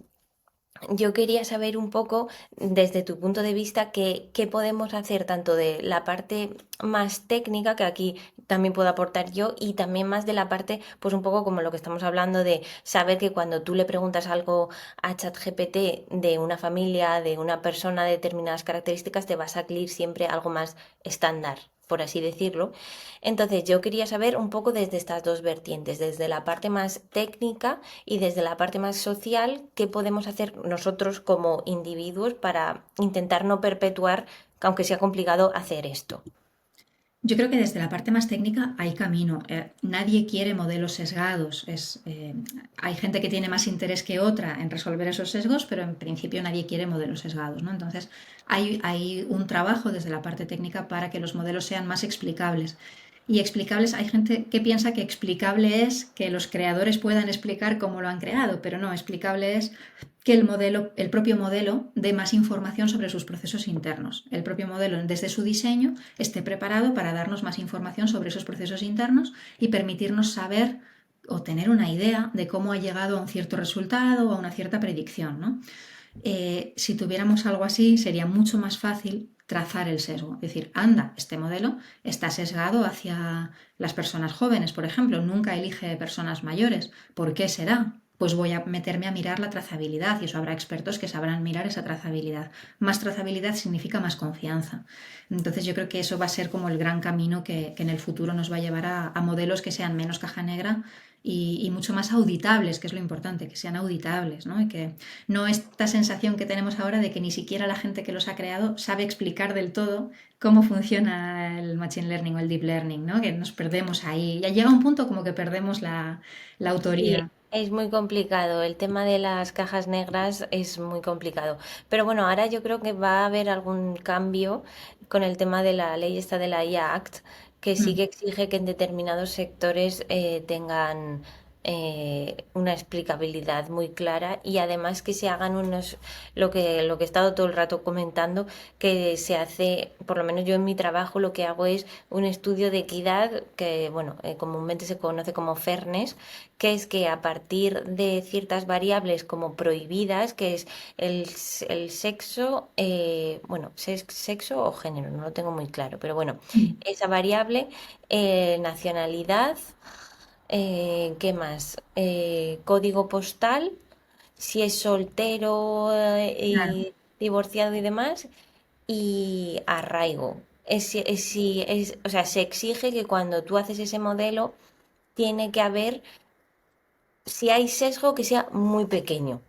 yo quería saber un poco, desde tu punto de vista, qué podemos hacer tanto de la parte más técnica, que aquí también puedo aportar yo, y también más de la parte, pues un poco como lo que estamos hablando de saber que cuando tú le preguntas algo a ChatGPT de una familia, de una persona de determinadas características, te va a salir siempre algo más estándar. por así decirlo. Entonces, yo quería saber un poco desde estas dos vertientes, desde la parte más técnica y desde la parte más social, qué podemos hacer nosotros como individuos para intentar no perpetuar, aunque sea complicado, hacer esto. Yo creo que desde la parte más técnica hay camino. Nadie quiere modelos sesgados. Hay gente que tiene más interés que otra en resolver esos sesgos, pero en principio nadie quiere modelos sesgados, ¿no? Entonces, hay un trabajo desde la parte técnica para que los modelos sean más explicables. Y explicables, hay gente que piensa que explicable es que los creadores puedan explicar cómo lo han creado, pero no, explicable es que el propio modelo dé más información sobre sus procesos internos. El propio modelo, desde su diseño, esté preparado para darnos más información sobre esos procesos internos y permitirnos saber o tener una idea de cómo ha llegado a un cierto resultado o a una cierta predicción, ¿no? Si tuviéramos algo así, sería mucho más fácil trazar el sesgo. Es decir, anda, este modelo está sesgado hacia las personas jóvenes, por ejemplo, nunca elige personas mayores. ¿Por qué será? Pues voy a meterme a mirar la trazabilidad y eso habrá expertos que sabrán mirar esa trazabilidad. Más trazabilidad significa más confianza. Entonces yo creo que eso va a ser como el gran camino que en el futuro nos va a llevar a modelos que sean menos caja negra y mucho más auditables, que es lo importante, que sean auditables, ¿no? Y que no esta sensación que tenemos ahora de que ni siquiera la gente que los ha creado sabe explicar del todo cómo funciona el machine learning o el deep learning, ¿no? Que nos perdemos ahí. Ya llega un punto como que perdemos la Sí, autoría. es muy complicado. El tema de las cajas negras es muy complicado. Pero bueno, ahora yo creo que va a haber algún cambio con el tema de la ley esta de la IA Act, que sí Mm. que exige que en determinados sectores tengan una explicabilidad muy clara y además que se hagan unos, lo que he estado todo el rato comentando, que se hace, por lo menos yo en mi trabajo lo que hago es un estudio de equidad que, bueno, comúnmente se conoce como fairness, que es que a partir de ciertas variables como prohibidas, que es el sexo, bueno, sexo o género, no lo tengo muy claro, pero bueno, Mm. esa variable, nacionalidad, ¿qué más? Código postal, si es soltero Claro. y divorciado y demás, y arraigo. O sea, se exige que cuando tú haces ese modelo, tiene que haber, si hay sesgo, que sea muy pequeño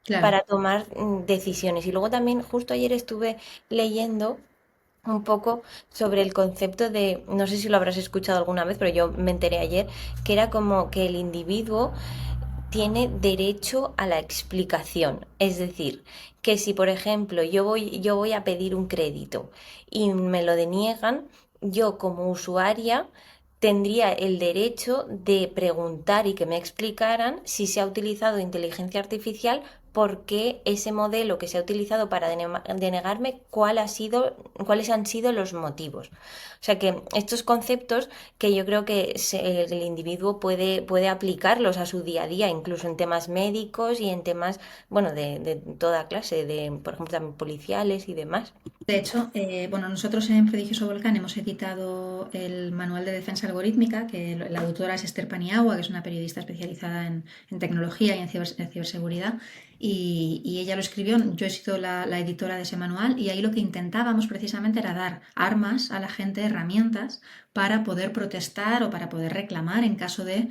Claro. para tomar decisiones. Y luego también, justo ayer estuve leyendo un poco sobre el concepto de, no sé si lo habrás escuchado alguna vez, pero yo me enteré ayer, que era como que el individuo tiene derecho a la explicación. Es decir, que si por ejemplo yo voy a pedir un crédito y me lo deniegan, yo como usuaria tendría el derecho de preguntar y que me explicaran si se ha utilizado inteligencia artificial, por qué ese modelo que se ha utilizado para denegarme, cuáles han sido los motivos. O sea que estos conceptos que yo creo que el individuo puede aplicarlos a su día a día, incluso en temas médicos y en temas, bueno, de toda clase, por ejemplo, también policiales y demás. De hecho, bueno, nosotros en Prodigioso Volcán hemos editado el Manual de Defensa Algorítmica, que la autora es Esther Paniagua, que es una periodista especializada en tecnología y en ciberseguridad, y ella lo escribió. Yo he sido la editora de ese manual y ahí lo que intentábamos precisamente era dar armas a la gente, herramientas para poder protestar o para poder reclamar en caso de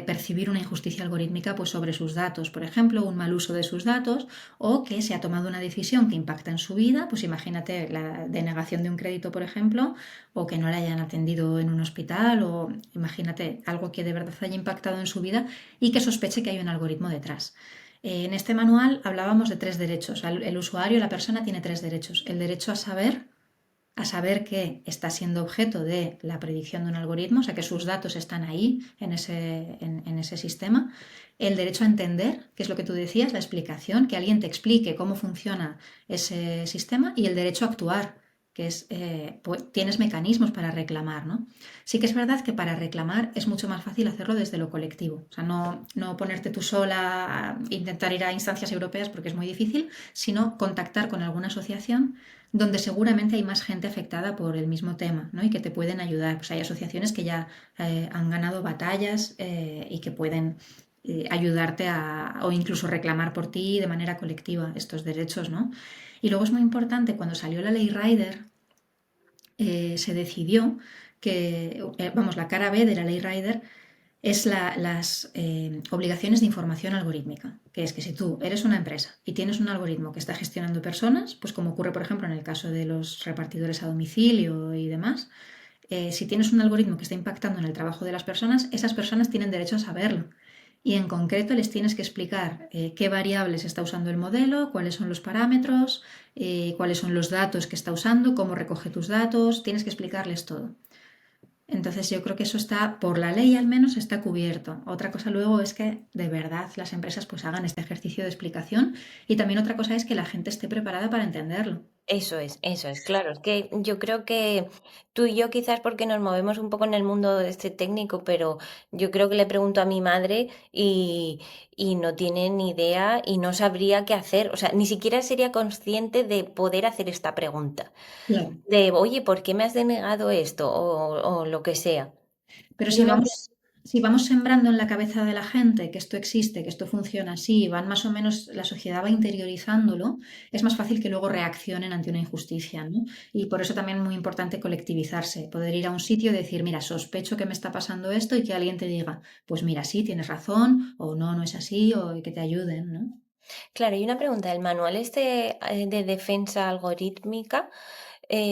percibir una injusticia algorítmica pues, sobre sus datos, por ejemplo, un mal uso de sus datos o que se ha tomado una decisión que impacta en su vida, pues imagínate la denegación de un crédito, por ejemplo, o que no le hayan atendido en un hospital, o imagínate algo que de verdad haya impactado en su vida y que sospeche que hay un algoritmo detrás. En este manual hablábamos de tres derechos. El usuario, la persona, tiene tres derechos. El derecho a saber que está siendo objeto de la predicción de un algoritmo, o sea que sus datos están ahí en ese sistema. El derecho a entender, que es lo que tú decías, la explicación, que alguien te explique cómo funciona ese sistema. Y el derecho a actuar, que es, pues, tienes mecanismos para reclamar, ¿no? Sí que es verdad que para reclamar es mucho más fácil hacerlo desde lo colectivo. O sea, no ponerte tú sola a intentar ir a instancias europeas porque es muy difícil, sino contactar con alguna asociación donde seguramente hay más gente afectada por el mismo tema, ¿no? Y que te pueden ayudar. Pues hay asociaciones que ya han ganado batallas y que pueden ayudarte o incluso reclamar por ti de manera colectiva estos derechos, ¿no? Y luego es muy importante, cuando salió la ley Rider, se decidió que, vamos, la cara B de la ley Rider es las obligaciones de información algorítmica, que es que si tú eres una empresa y tienes un algoritmo que está gestionando personas, pues como ocurre por ejemplo en el caso de los repartidores a domicilio y demás, si tienes un algoritmo que está impactando en el trabajo de las personas, esas personas tienen derecho a saberlo. Y en concreto les tienes que explicar qué variables está usando el modelo, cuáles son los parámetros, cuáles son los datos que está usando, cómo recoge tus datos, tienes que explicarles todo. Entonces yo creo que eso está, por la ley al menos, está cubierto. Otra cosa luego es que de verdad las empresas pues hagan este ejercicio de explicación y también otra cosa es que la gente esté preparada para entenderlo. Eso es, claro. Es que yo creo que tú y yo quizás porque nos movemos un poco en el mundo este técnico, pero yo creo que le pregunto a mi madre y no tiene ni idea y no sabría qué hacer. O sea, ni siquiera sería consciente de poder hacer esta pregunta. Claro. De, oye, ¿por qué me has denegado esto? O lo que sea. Pero Y una si vamos sembrando en la cabeza de la gente que esto existe, que esto funciona así, van más o menos, la sociedad va interiorizándolo, es más fácil que luego reaccionen ante una injusticia, ¿no? Y por eso también es muy importante colectivizarse, poder ir a un sitio y decir, mira, sospecho que me está pasando esto y que alguien te diga, pues mira, sí, tienes razón, o no, no es así, o que te ayuden, ¿no? Claro, y una pregunta, el manual este de defensa algorítmica,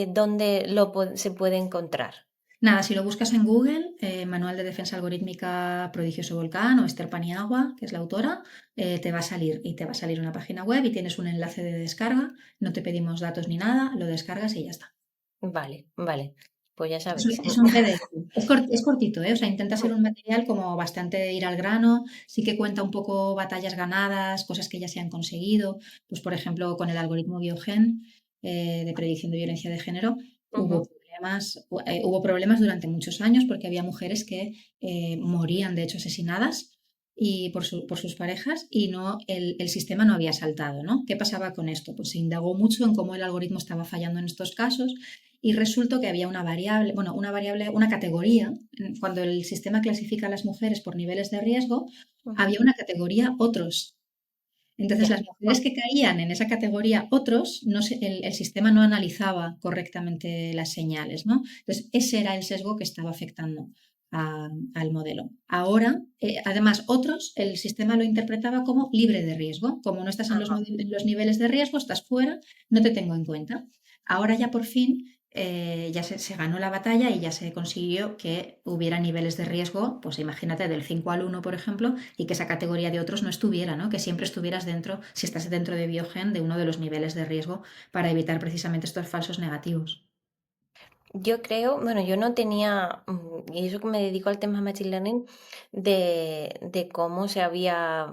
¿dónde se puede encontrar? Nada, si lo buscas en Google, Manual de Defensa Algorítmica Prodigioso Volcán o Esther Paniagua, que es la autora, te va a salir y te va a salir una página web y tienes un enlace de descarga. No te pedimos datos ni nada, lo descargas y ya está. Vale, vale. Pues ya Es, un sabéis. es un PDF. Es cortito, ¿eh? O sea, intenta ser un material como bastante ir al grano. Sí que cuenta un poco batallas ganadas, cosas que ya se han conseguido. Pues, por ejemplo, con el algoritmo Biogen de predicción de violencia de género, Ujú. hubo problemas durante muchos años porque había mujeres que morían, de hecho, asesinadas y por sus parejas y no el sistema no había saltado, ¿no? ¿Qué pasaba con esto? Pues se indagó mucho en cómo el algoritmo estaba fallando en estos casos y resultó que había una categoría, cuando el sistema clasifica a las mujeres por niveles de riesgo, Ujú. había una categoría otros. Entonces, Ya. las mujeres que caían en esa categoría otros, el sistema no analizaba correctamente las señales, ¿no? Entonces, ese era el sesgo que estaba afectando al modelo. Ahora, además, otros, el sistema lo interpretaba como libre de riesgo. Como no estás Ajá. en los niveles de riesgo, estás fuera, no te tengo en cuenta. Ahora ya por fin ya se ganó la batalla y ya se consiguió que hubiera niveles de riesgo, pues imagínate del 5 al 1 por ejemplo, y que esa categoría de otros no estuviera, ¿no? Que siempre estuvieras dentro, si estás dentro de Biogen, de uno de los niveles de riesgo para evitar precisamente estos falsos negativos. Yo creo, bueno, yo no tenía, y eso que me dedico al tema Machine Learning, de cómo se había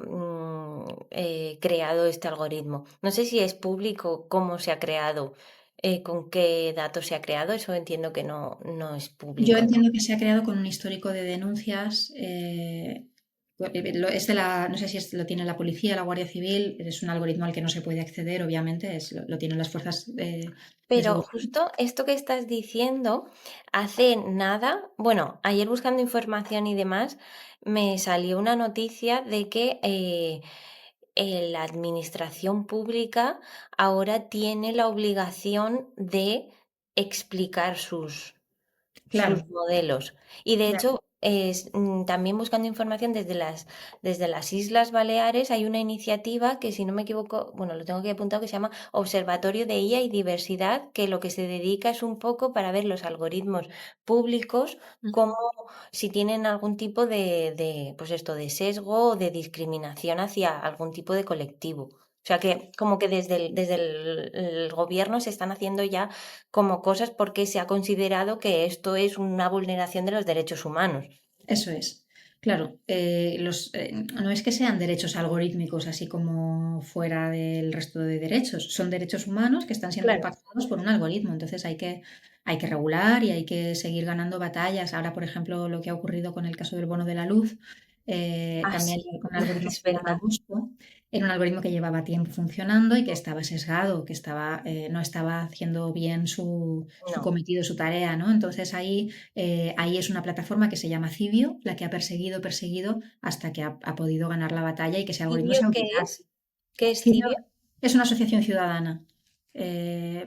creado este algoritmo. No sé si es público cómo se ha creado, con qué datos se ha creado, eso entiendo que no es Yo público, ¿no? entiendo que se ha creado con un histórico de denuncias. Es de no sé si lo tiene la policía, la Guardia Civil, es un algoritmo al que no se puede acceder, obviamente, lo tienen las fuerzas de Pero seguridad. justo esto que estás diciendo, hace nada, bueno, ayer buscando información y demás, me salió una noticia de que la administración pública ahora tiene la obligación de explicar sus Claro, modelos. Y de claro. hecho, también buscando información desde las Islas Baleares, hay una iniciativa que, si no me equivoco, bueno, lo tengo aquí apuntado, que se llama Observatorio de IA y Diversidad, que lo que se dedica es un poco para ver los algoritmos públicos, como si tienen algún tipo pues esto, de sesgo o de discriminación hacia algún tipo de colectivo. O sea que como que el gobierno se están haciendo ya como cosas porque se ha considerado que esto es una vulneración de los derechos humanos. Eso es. Claro, no es que sean derechos algorítmicos así como fuera del resto de derechos, son derechos humanos que están siendo Claro. impactados por un algoritmo. Entonces hay que regular y hay que seguir ganando batallas. Ahora, por ejemplo, lo que ha ocurrido con el caso del bono de la luz, Ah, también sí, con un algoritmo que es se llama verdad. Gusto, era un algoritmo que llevaba tiempo funcionando y que estaba sesgado, no estaba haciendo bien su No. cometido, su tarea, ¿no? Entonces ahí es una plataforma que se llama Cibio, la que ha perseguido hasta que ha podido ganar la batalla y que ese algoritmo ¿Tibio se qué auditase. es? ¿Qué es Cibio tibio? es una asociación ciudadana.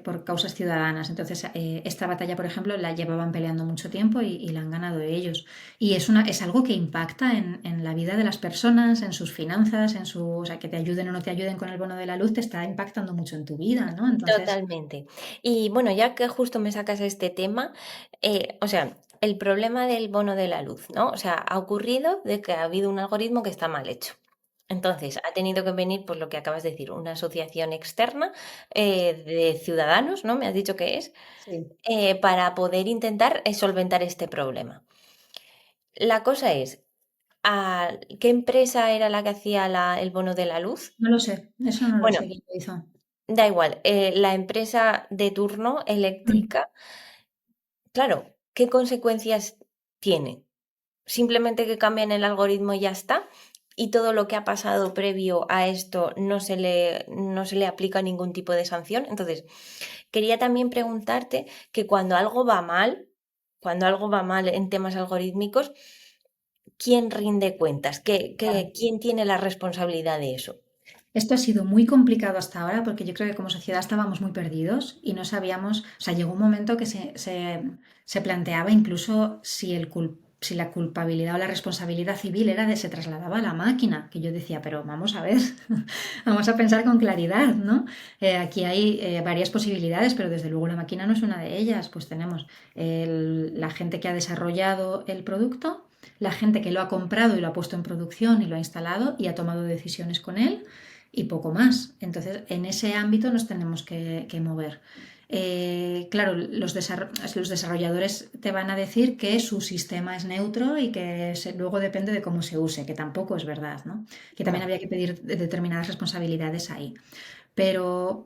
por causas ciudadanas. Entonces, esta batalla, por ejemplo, la llevaban peleando mucho tiempo y la han ganado ellos. Y es algo que impacta en la vida de las personas, en sus finanzas, o sea, que te ayuden o no te ayuden con el bono de la luz, te está impactando mucho en tu vida, ¿no? Entonces, Totalmente. Y bueno, ya que justo me sacas este tema, o sea, el problema del bono de la luz, ¿no? O sea, ha ocurrido de que ha habido un algoritmo que está mal hecho. Entonces, ha tenido que venir, pues lo que acabas de decir, una asociación externa de ciudadanos, ¿no? Me has dicho que es, sí. para poder intentar solventar este problema. La cosa es, ¿qué empresa era la que hacía el bono de la luz? No lo sé, eso no lo Bueno, sé quién lo hizo. da igual, la empresa de turno Mm. eléctrica, claro, ¿qué consecuencias tiene? Simplemente que cambian el algoritmo y ya está, y todo lo que ha pasado previo a esto no se le aplica ningún tipo de sanción. Entonces, quería también preguntarte que cuando algo va mal en temas algorítmicos, ¿quién rinde cuentas? ¿Quién tiene la responsabilidad de eso? Esto ha sido muy complicado hasta ahora porque yo creo que como sociedad estábamos muy perdidos y no sabíamos, o sea, llegó un momento que se planteaba incluso si la culpabilidad o la responsabilidad civil se trasladaba a la máquina, que yo decía, pero vamos a ver, vamos a pensar con claridad, ¿no? Aquí hay varias posibilidades, pero desde luego la máquina no es una de ellas. Pues tenemos la gente que ha desarrollado el producto, la gente que lo ha comprado y lo ha puesto en producción y lo ha instalado y ha tomado decisiones con él y poco más. Entonces, en ese ámbito nos tenemos que mover. Claro, los desarrolladores te van a decir que su sistema es neutro y que luego depende de cómo se use, que tampoco es verdad, ¿no? Que también No, habría que pedir determinadas responsabilidades ahí. Pero,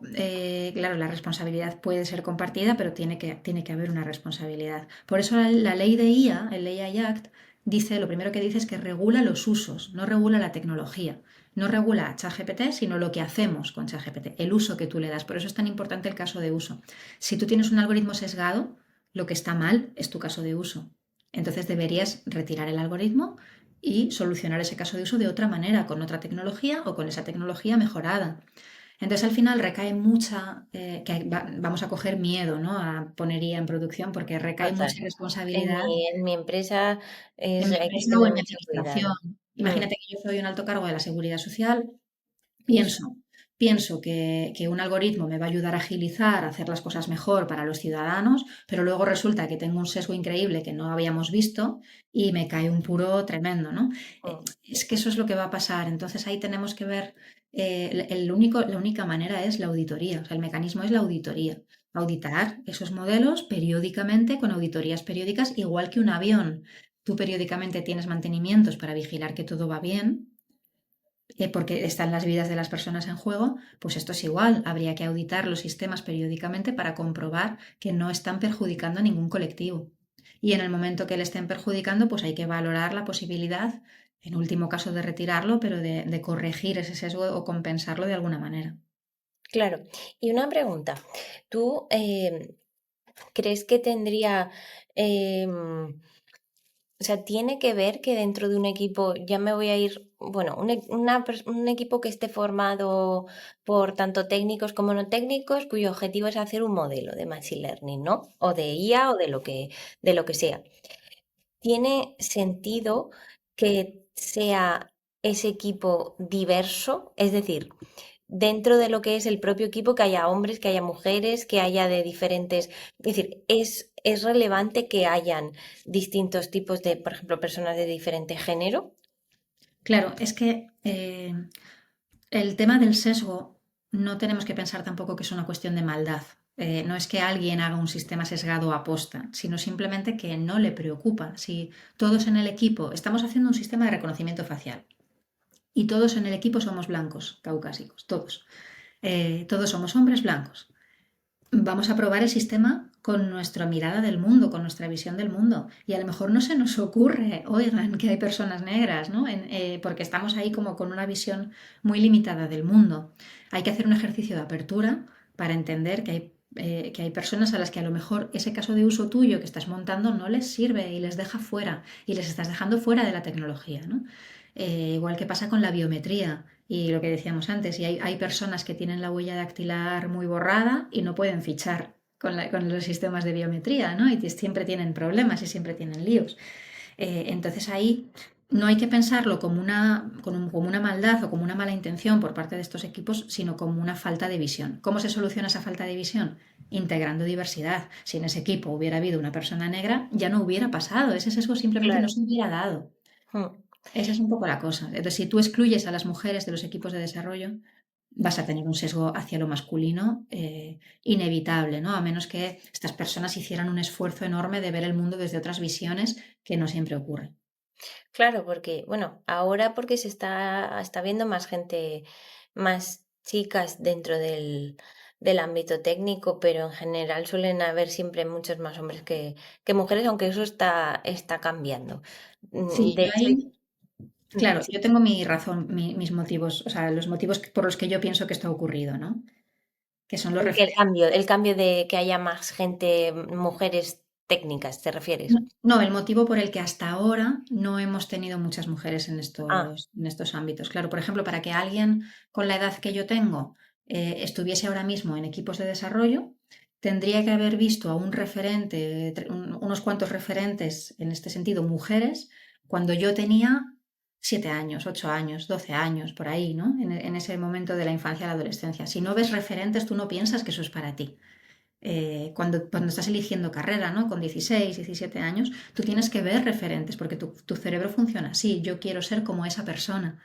claro, la responsabilidad puede ser compartida, pero tiene que haber una responsabilidad. Por eso la ley de IA, el AI Act, lo primero que dice es que regula los usos, no regula la tecnología. No regula a ChatGPT, sino lo que hacemos con ChatGPT, el uso que tú le das. Por eso es tan importante el caso de uso. Si tú tienes un algoritmo sesgado, lo que está mal es tu caso de uso. Entonces deberías retirar el algoritmo y solucionar ese caso de uso de otra manera, con otra tecnología o con esa tecnología mejorada. Entonces al final recae vamos a coger miedo, ¿no? A poner IA en producción porque recae total. mucha En responsabilidad mi, en mi empresa en mi hay que empresa o tener en mi mucho administración. cuidado. Mm, Imagínate que yo soy un alto cargo de la seguridad social. eso. Pienso que un algoritmo me va a ayudar a agilizar, a hacer las cosas mejor para los ciudadanos, pero luego resulta que tengo un sesgo increíble que no habíamos visto y me cae un puro tremendo, ¿no? Mm. Es que eso es lo que va a pasar. Entonces ahí tenemos que ver, la única manera es la auditoría, o sea, el mecanismo es la auditoría. Auditar esos modelos periódicamente con auditorías periódicas, igual que un avión. Tú periódicamente tienes mantenimientos para vigilar que todo va bien, porque están las vidas de las personas en juego, pues esto es igual. Habría que auditar los sistemas periódicamente para comprobar que no están perjudicando a ningún colectivo. Y en el momento que le estén perjudicando, pues hay que valorar la posibilidad, en último caso, de retirarlo, pero de corregir ese sesgo o compensarlo de alguna manera. Claro. Y una pregunta, ¿tú crees que tendría, o sea, tiene que ver que dentro de un equipo, ya me voy a ir, bueno, un equipo que esté formado por tanto técnicos como no técnicos, cuyo objetivo es hacer un modelo de Machine Learning, ¿no? O de IA o de lo que sea. ¿Tiene sentido que sea ese equipo diverso? Es decir, dentro de lo que es el propio equipo, que haya hombres, que haya mujeres, que haya de diferentes. Es decir, ¿es relevante que hayan distintos tipos de, por ejemplo, personas de diferente género? Claro, es que el tema del sesgo no tenemos que pensar tampoco que es una cuestión de maldad. No es que alguien haga un sistema sesgado a posta, sino simplemente que no le preocupa. Si todos en el equipo estamos haciendo un sistema de reconocimiento facial y todos en el equipo somos blancos, caucásicos, todos. Todos somos hombres blancos. Vamos a probar el sistema con nuestra mirada del mundo, con nuestra visión del mundo. Y a lo mejor no se nos ocurre, oigan, que hay personas negras, ¿no? Porque estamos ahí como con una visión muy limitada del mundo. Hay que hacer un ejercicio de apertura para entender que hay personas a las que a lo mejor ese caso de uso tuyo que estás montando no les sirve y les deja fuera y les estás dejando fuera de la tecnología, ¿no? Igual que pasa con la biometría. Y lo que decíamos antes, y hay personas que tienen la huella dactilar muy borrada y no pueden fichar con los sistemas de biometría, ¿no? Y siempre tienen problemas y siempre tienen líos. Entonces ahí no hay que pensarlo como una maldad o como una mala intención por parte de estos equipos, sino como una falta de visión. ¿Cómo se soluciona esa falta de visión? Integrando diversidad. Si en ese equipo hubiera habido una persona negra, ya no hubiera pasado, ese sesgo simplemente no Claro. se hubiera dado. Mm. Esa es un poco la cosa. Entonces, si tú excluyes a las mujeres de los equipos de desarrollo, vas a tener un sesgo hacia lo masculino inevitable, ¿no? A menos que estas personas hicieran un esfuerzo enorme de ver el mundo desde otras visiones, que no siempre ocurre. Claro, porque, bueno, ahora porque está viendo más gente, más chicas dentro del ámbito técnico, pero en general suelen haber siempre muchos más hombres que mujeres, aunque eso está cambiando. Sí, De yo hecho, ahí, claro, sí, yo tengo mi razón, mis motivos, o sea, los motivos por los que yo pienso que esto ha ocurrido, ¿no? Que son los referentes. el cambio de que haya más gente, mujeres técnicas, ¿te refieres? No, el motivo por el que hasta ahora no hemos tenido muchas mujeres Ah, en estos ámbitos. Claro, por ejemplo, para que alguien con la edad que yo tengo estuviese ahora mismo en equipos de desarrollo, tendría que haber visto a un referente, unos cuantos referentes en este sentido, mujeres, cuando yo tenía 7 años, 8 años, 12 años, por ahí, ¿no? En ese momento de la infancia y la adolescencia. Si no ves referentes, tú no piensas que eso es para ti cuando estás eligiendo carrera, ¿no? Con 16, 17 años, tú tienes que ver referentes porque tu cerebro funciona así. Yo quiero ser como esa persona.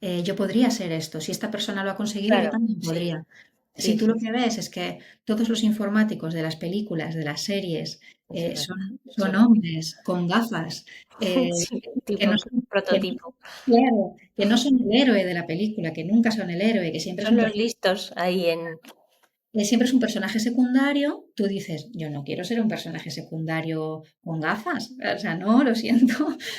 Yo podría ser esto. Si esta persona lo ha conseguido, yo claro, también sí, podría. Si sí, tú sí, lo que ves es que todos los informáticos de las películas, de las series, es verdad. son hombres con gafas, eh, Sí, que tipo no son, que no- prototipo. claro, que no son el héroe de la película, que nunca son el héroe, que siempre es Son un los listos ahí en... siempre es un personaje secundario, tú dices, yo no quiero ser un personaje secundario con gafas. O sea, no, lo siento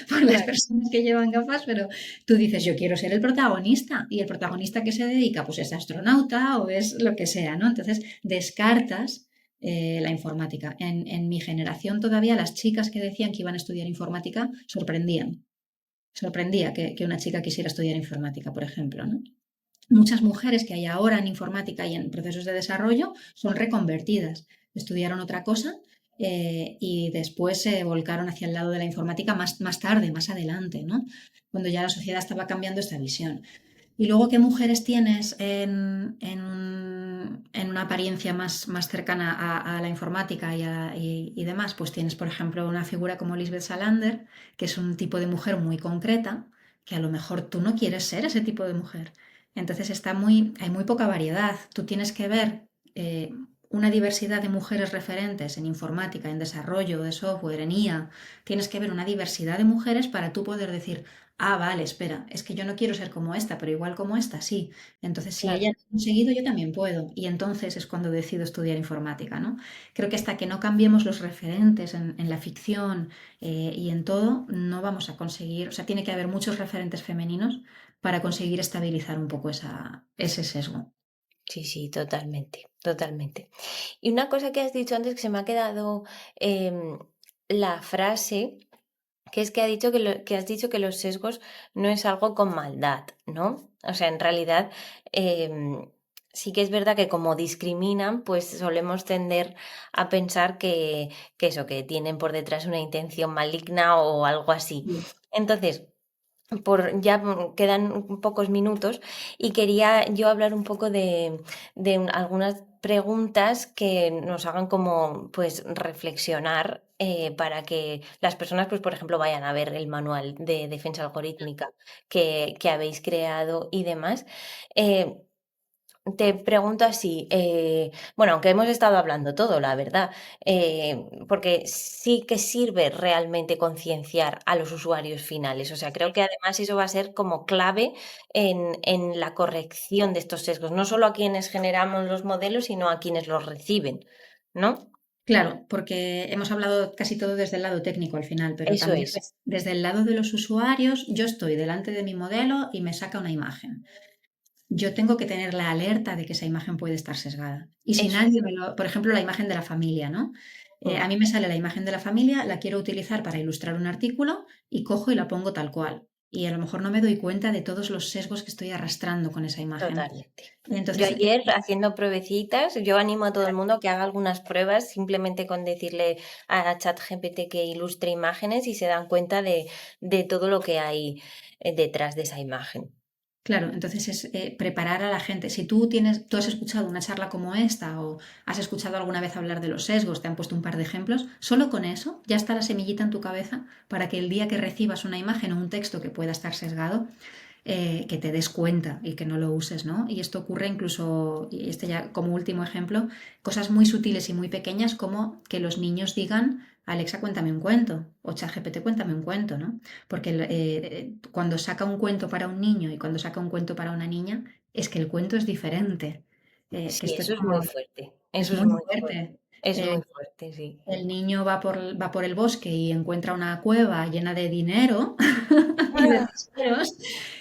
por las Claro, personas que llevan gafas, pero tú dices, yo quiero ser el protagonista. Y el protagonista que se dedica, pues es astronauta o es lo que sea, ¿no? Entonces, descartas la informática. En mi generación todavía las chicas que decían que iban a estudiar informática sorprendían. Sorprendía que una chica quisiera estudiar informática, por ejemplo, ¿no? Muchas mujeres que hay ahora en informática y en procesos de desarrollo son reconvertidas. Estudiaron otra cosa y después se volcaron hacia el lado de la informática más tarde, más adelante, ¿no? Cuando ya la sociedad estaba cambiando esta visión. Y luego, ¿qué mujeres tienes en una apariencia más cercana a la informática y demás? Pues tienes, por ejemplo, una figura como Lisbeth Salander, que es un tipo de mujer muy concreta, que a lo mejor tú no quieres ser ese tipo de mujer. Entonces hay muy poca variedad. Tú tienes que ver una diversidad de mujeres referentes en informática, en desarrollo de software, en IA. Tienes que ver una diversidad de mujeres para tú poder decir, ah, vale, espera, es que yo no quiero ser como esta, pero igual como esta, sí. Entonces, si ella claro. lo ha conseguido, yo también puedo. Y entonces es cuando decido estudiar informática, ¿no? Creo que hasta que no cambiemos los referentes en la ficción y en todo, no vamos a conseguir, o sea, tiene que haber muchos referentes femeninos para conseguir estabilizar un poco ese sesgo. Sí, sí, totalmente, totalmente. Y una cosa que has dicho antes que se me ha quedado la frase, que es que, que has dicho que los sesgos no es algo con maldad, ¿no? O sea, en realidad sí que es verdad que como discriminan, pues solemos tender a pensar que eso, que tienen por detrás una intención maligna o algo así. Sí. Entonces, ya quedan pocos minutos y quería yo hablar un poco de algunas preguntas que nos hagan como pues reflexionar para que las personas pues por ejemplo vayan a ver el manual de defensa algorítmica que habéis creado y demás. Eh, Te pregunto así, bueno, aunque hemos estado hablando todo, la verdad, porque sí que sirve realmente concienciar a los usuarios finales. O sea, creo que además eso va a ser como clave en la corrección de estos sesgos, no solo a quienes generamos los modelos, sino a quienes los reciben, ¿no? Claro, porque hemos hablado casi todo desde el lado técnico al final, pero Eso también es, desde el lado de los usuarios, yo estoy delante de mi modelo y me saca una imagen. Yo tengo que tener la alerta de que esa imagen puede estar sesgada. Y si eso es. nadie por ejemplo, la imagen de la familia, ¿no? Mm, A mí me sale la imagen de la familia, la quiero utilizar para ilustrar un artículo y cojo y la pongo tal cual. y a lo mejor no me doy cuenta de todos los sesgos que estoy arrastrando con esa imagen. Totalmente. Yo Entonces, ayer haciendo pruebecitas, yo animo a todo el mundo que haga algunas pruebas simplemente con decirle a ChatGPT que ilustre imágenes y se dan cuenta de todo lo que hay detrás de esa imagen. claro, entonces es preparar a la gente. Si tú has escuchado una charla como esta o has escuchado alguna vez hablar de los sesgos, te han puesto un par de ejemplos, solo con eso ya está la semillita en tu cabeza para que el día que recibas una imagen o un texto que pueda estar sesgado, que te des cuenta y que no lo uses, ¿no? Y esto ocurre incluso, y este ya como último ejemplo, cosas muy sutiles y muy pequeñas como que los niños digan, Alexa, cuéntame un cuento, o ChatGPT, cuéntame un cuento, ¿no? Porque cuando saca un cuento para un niño y cuando saca un cuento para una niña, es que el cuento es diferente. Que Sí, esto eso es muy fuerte. es Eso es muy muy fuerte. fuerte. Es Eh, muy fuerte, sí. el niño va por el bosque y encuentra una cueva llena de dinero y de tesoros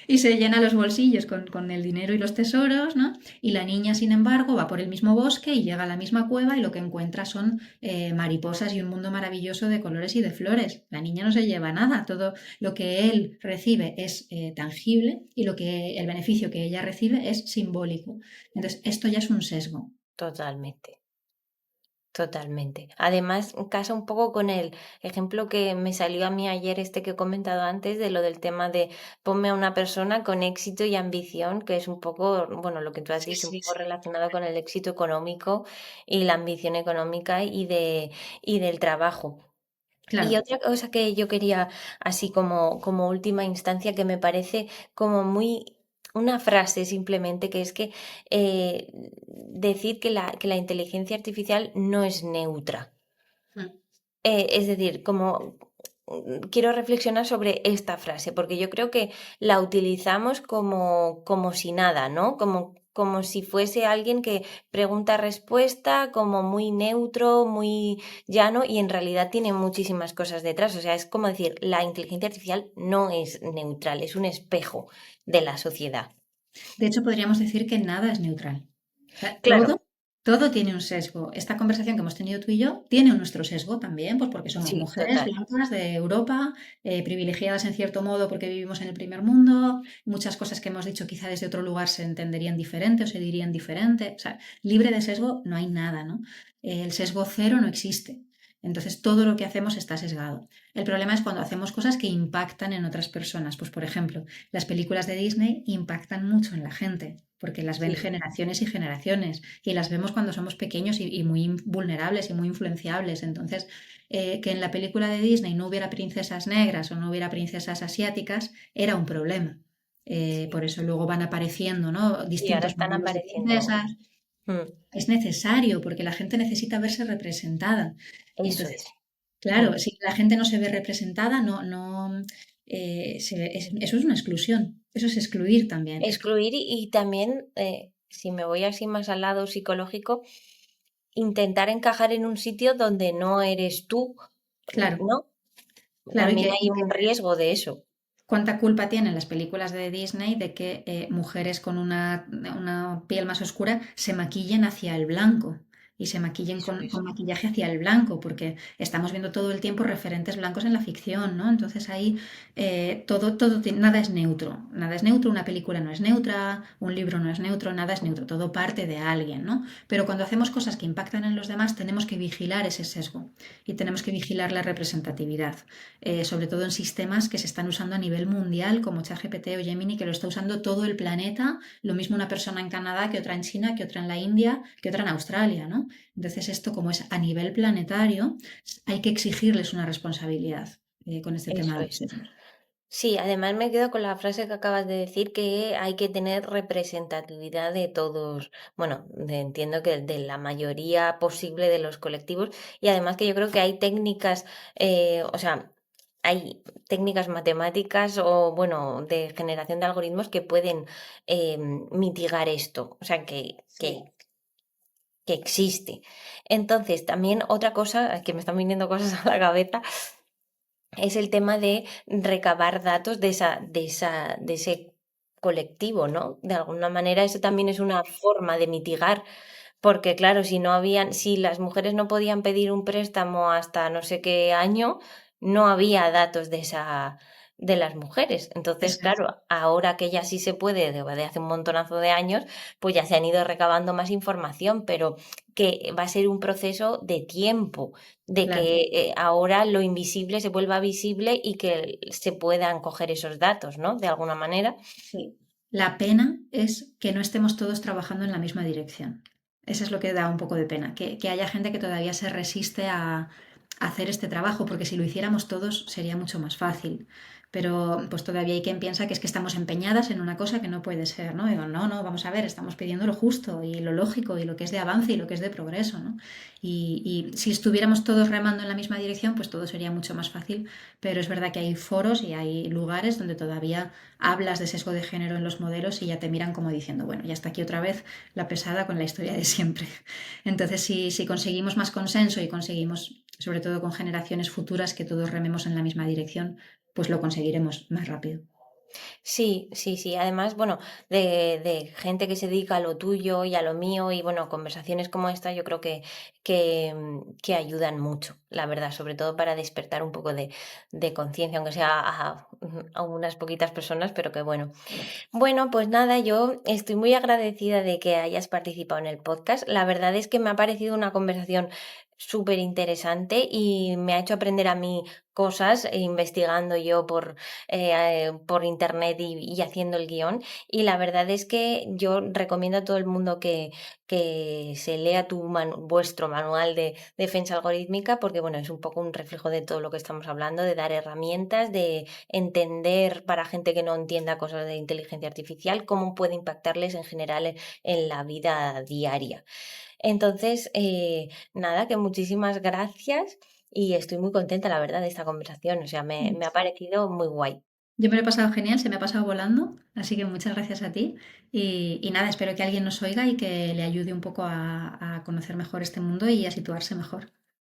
y se llena los bolsillos con el dinero y los tesoros, ¿no? Y la niña, sin embargo, va por el mismo bosque y llega a la misma cueva y lo que encuentra son mariposas y un mundo maravilloso de colores y de flores. La niña no se lleva nada, todo lo que él recibe es tangible y el beneficio que ella recibe es simbólico. Entonces, esto ya es un sesgo. Totalmente. Totalmente. Además, casa un poco con el ejemplo que me salió a mí ayer, este que he comentado antes, de lo del tema de ponme a una persona con éxito y ambición, que es un poco, bueno, lo que tú has Sí, dicho, un sí, poco sí. relacionado con el éxito económico y la ambición económica y del trabajo. Y Claro. otra cosa que yo quería, así como última instancia, que me parece como muy una frase simplemente, que es que decir que la inteligencia artificial no es neutra. Mm. Es decir, como quiero reflexionar sobre esta frase, porque yo creo que la utilizamos como si nada, ¿no? Como si fuese alguien que pregunta-respuesta, como muy neutro, muy llano, y en realidad tiene muchísimas cosas detrás. O sea, es como decir, la inteligencia artificial no es neutral, es un espejo de la sociedad. De hecho, podríamos decir que nada es neutral. O sea, Claro, todo tiene un sesgo. Esta conversación que hemos tenido tú y yo tiene nuestro sesgo también, pues porque somos sí, mujeres total. blancas de Europa, privilegiadas en cierto modo porque vivimos en el primer mundo. Muchas cosas que hemos dicho quizá desde otro lugar se entenderían diferente o se dirían diferente. O sea, libre de sesgo no hay nada, ¿no? El sesgo cero no existe. Entonces, todo lo que hacemos está sesgado. El problema es cuando hacemos cosas que impactan en otras personas. Pues, por ejemplo, las películas de Disney impactan mucho en la gente, porque las ven Sí. generaciones y generaciones, y las vemos cuando somos pequeños y muy vulnerables y muy influenciables. Entonces, que en la película de Disney no hubiera princesas negras o no hubiera princesas asiáticas era un problema. Por eso luego van apareciendo, ¿no? Sí, ahora Distintos están modelos de apareciendo. princesas. Es necesario porque la gente necesita verse representada. Eso Entonces, es. claro, si la gente no se ve representada, eso es una exclusión. Eso es excluir también. Excluir y también, si me voy así más al lado psicológico, intentar encajar en un sitio donde no eres tú, Claro, ¿no? claro, También hay un riesgo de eso. cuánta culpa tienen las películas de Disney de que mujeres con una piel más oscura se maquillen hacia el blanco y se maquillen Eso es. con maquillaje hacia el blanco, porque estamos viendo todo el tiempo referentes blancos en la ficción, ¿no? Entonces ahí nada es neutro, nada es neutro, una película no es neutra, un libro no es neutro, nada es neutro, todo parte de alguien, ¿no? Pero cuando hacemos cosas que impactan en los demás, tenemos que vigilar ese sesgo y tenemos que vigilar la representatividad, sobre todo en sistemas que se están usando a nivel mundial, como ChatGPT o Gemini, que lo está usando todo el planeta, lo mismo una persona en Canadá que otra en China, que otra en la India, que otra en Australia, ¿no? Entonces esto, como es a nivel planetario, hay que exigirles una responsabilidad con este tema Eso de los es. sesgos. Sí, además me quedo con la frase que acabas de decir, que hay que tener representatividad de todos, bueno, entiendo que de la mayoría posible de los colectivos, y además que yo creo que hay técnicas, o sea, hay técnicas matemáticas o, bueno, de generación de algoritmos que pueden mitigar esto, o sea, Sí. que existe. Entonces, también otra cosa, que me están viniendo cosas a la cabeza, es el tema de recabar datos de ese colectivo, ¿no? De alguna manera eso también es una forma de mitigar, porque claro, si las mujeres no podían pedir un préstamo hasta no sé qué año, no había datos de las mujeres. Entonces, Eso es, claro, ahora que ya sí se puede, de hace un montonazo de años, pues ya se han ido recabando más información, pero que va a ser un proceso de tiempo, de claro. que ahora lo invisible se vuelva visible y que se puedan coger esos datos, ¿no? De alguna manera. Sí. La pena es que no estemos todos trabajando en la misma dirección. Eso es lo que da un poco de pena, que haya gente que todavía se resiste a hacer este trabajo, porque si lo hiciéramos todos sería mucho más fácil. Pero pues todavía hay quien piensa que es que estamos empeñadas en una cosa que no puede ser, ¿no? Digo, no, no, vamos a ver, estamos pidiendo lo justo y lo lógico y lo que es de avance y lo que es de progreso, ¿no? Y si estuviéramos todos remando en la misma dirección, pues todo sería mucho más fácil, pero es verdad que hay foros y hay lugares donde todavía hablas de sesgo de género en los modelos y ya te miran como diciendo, bueno, ya está aquí otra vez la pesada con la historia de siempre. Entonces, si conseguimos más consenso y conseguimos, sobre todo con generaciones futuras, que todos rememos en la misma dirección, pues lo conseguiremos más rápido. Sí, sí, sí. Además, bueno, de gente que se dedica a lo tuyo y a lo mío y bueno, conversaciones como esta yo creo que ayudan mucho, la verdad, sobre todo para despertar un poco de conciencia, aunque sea a unas poquitas personas, pero que bueno. Bueno, pues nada, yo estoy muy agradecida de que hayas participado en el podcast. La verdad es que me ha parecido una conversación súper interesante y me ha hecho aprender a mí cosas investigando yo por internet y haciendo el guión. Y la verdad es que yo recomiendo a todo el mundo que se lea vuestro manual de defensa algorítmica porque bueno, es un poco un reflejo de todo lo que estamos hablando, de dar herramientas, de entender para gente que no entienda cosas de inteligencia artificial, cómo puede impactarles en general en la vida diaria. Entonces, nada, que muchísimas gracias y estoy muy contenta, la verdad, de esta conversación. O sea, me ha parecido muy guay. Yo me lo he pasado genial, se me ha pasado volando, así que muchas gracias a ti. Y nada, espero que alguien nos oiga y que le ayude un poco a conocer mejor este mundo y a situarse mejor.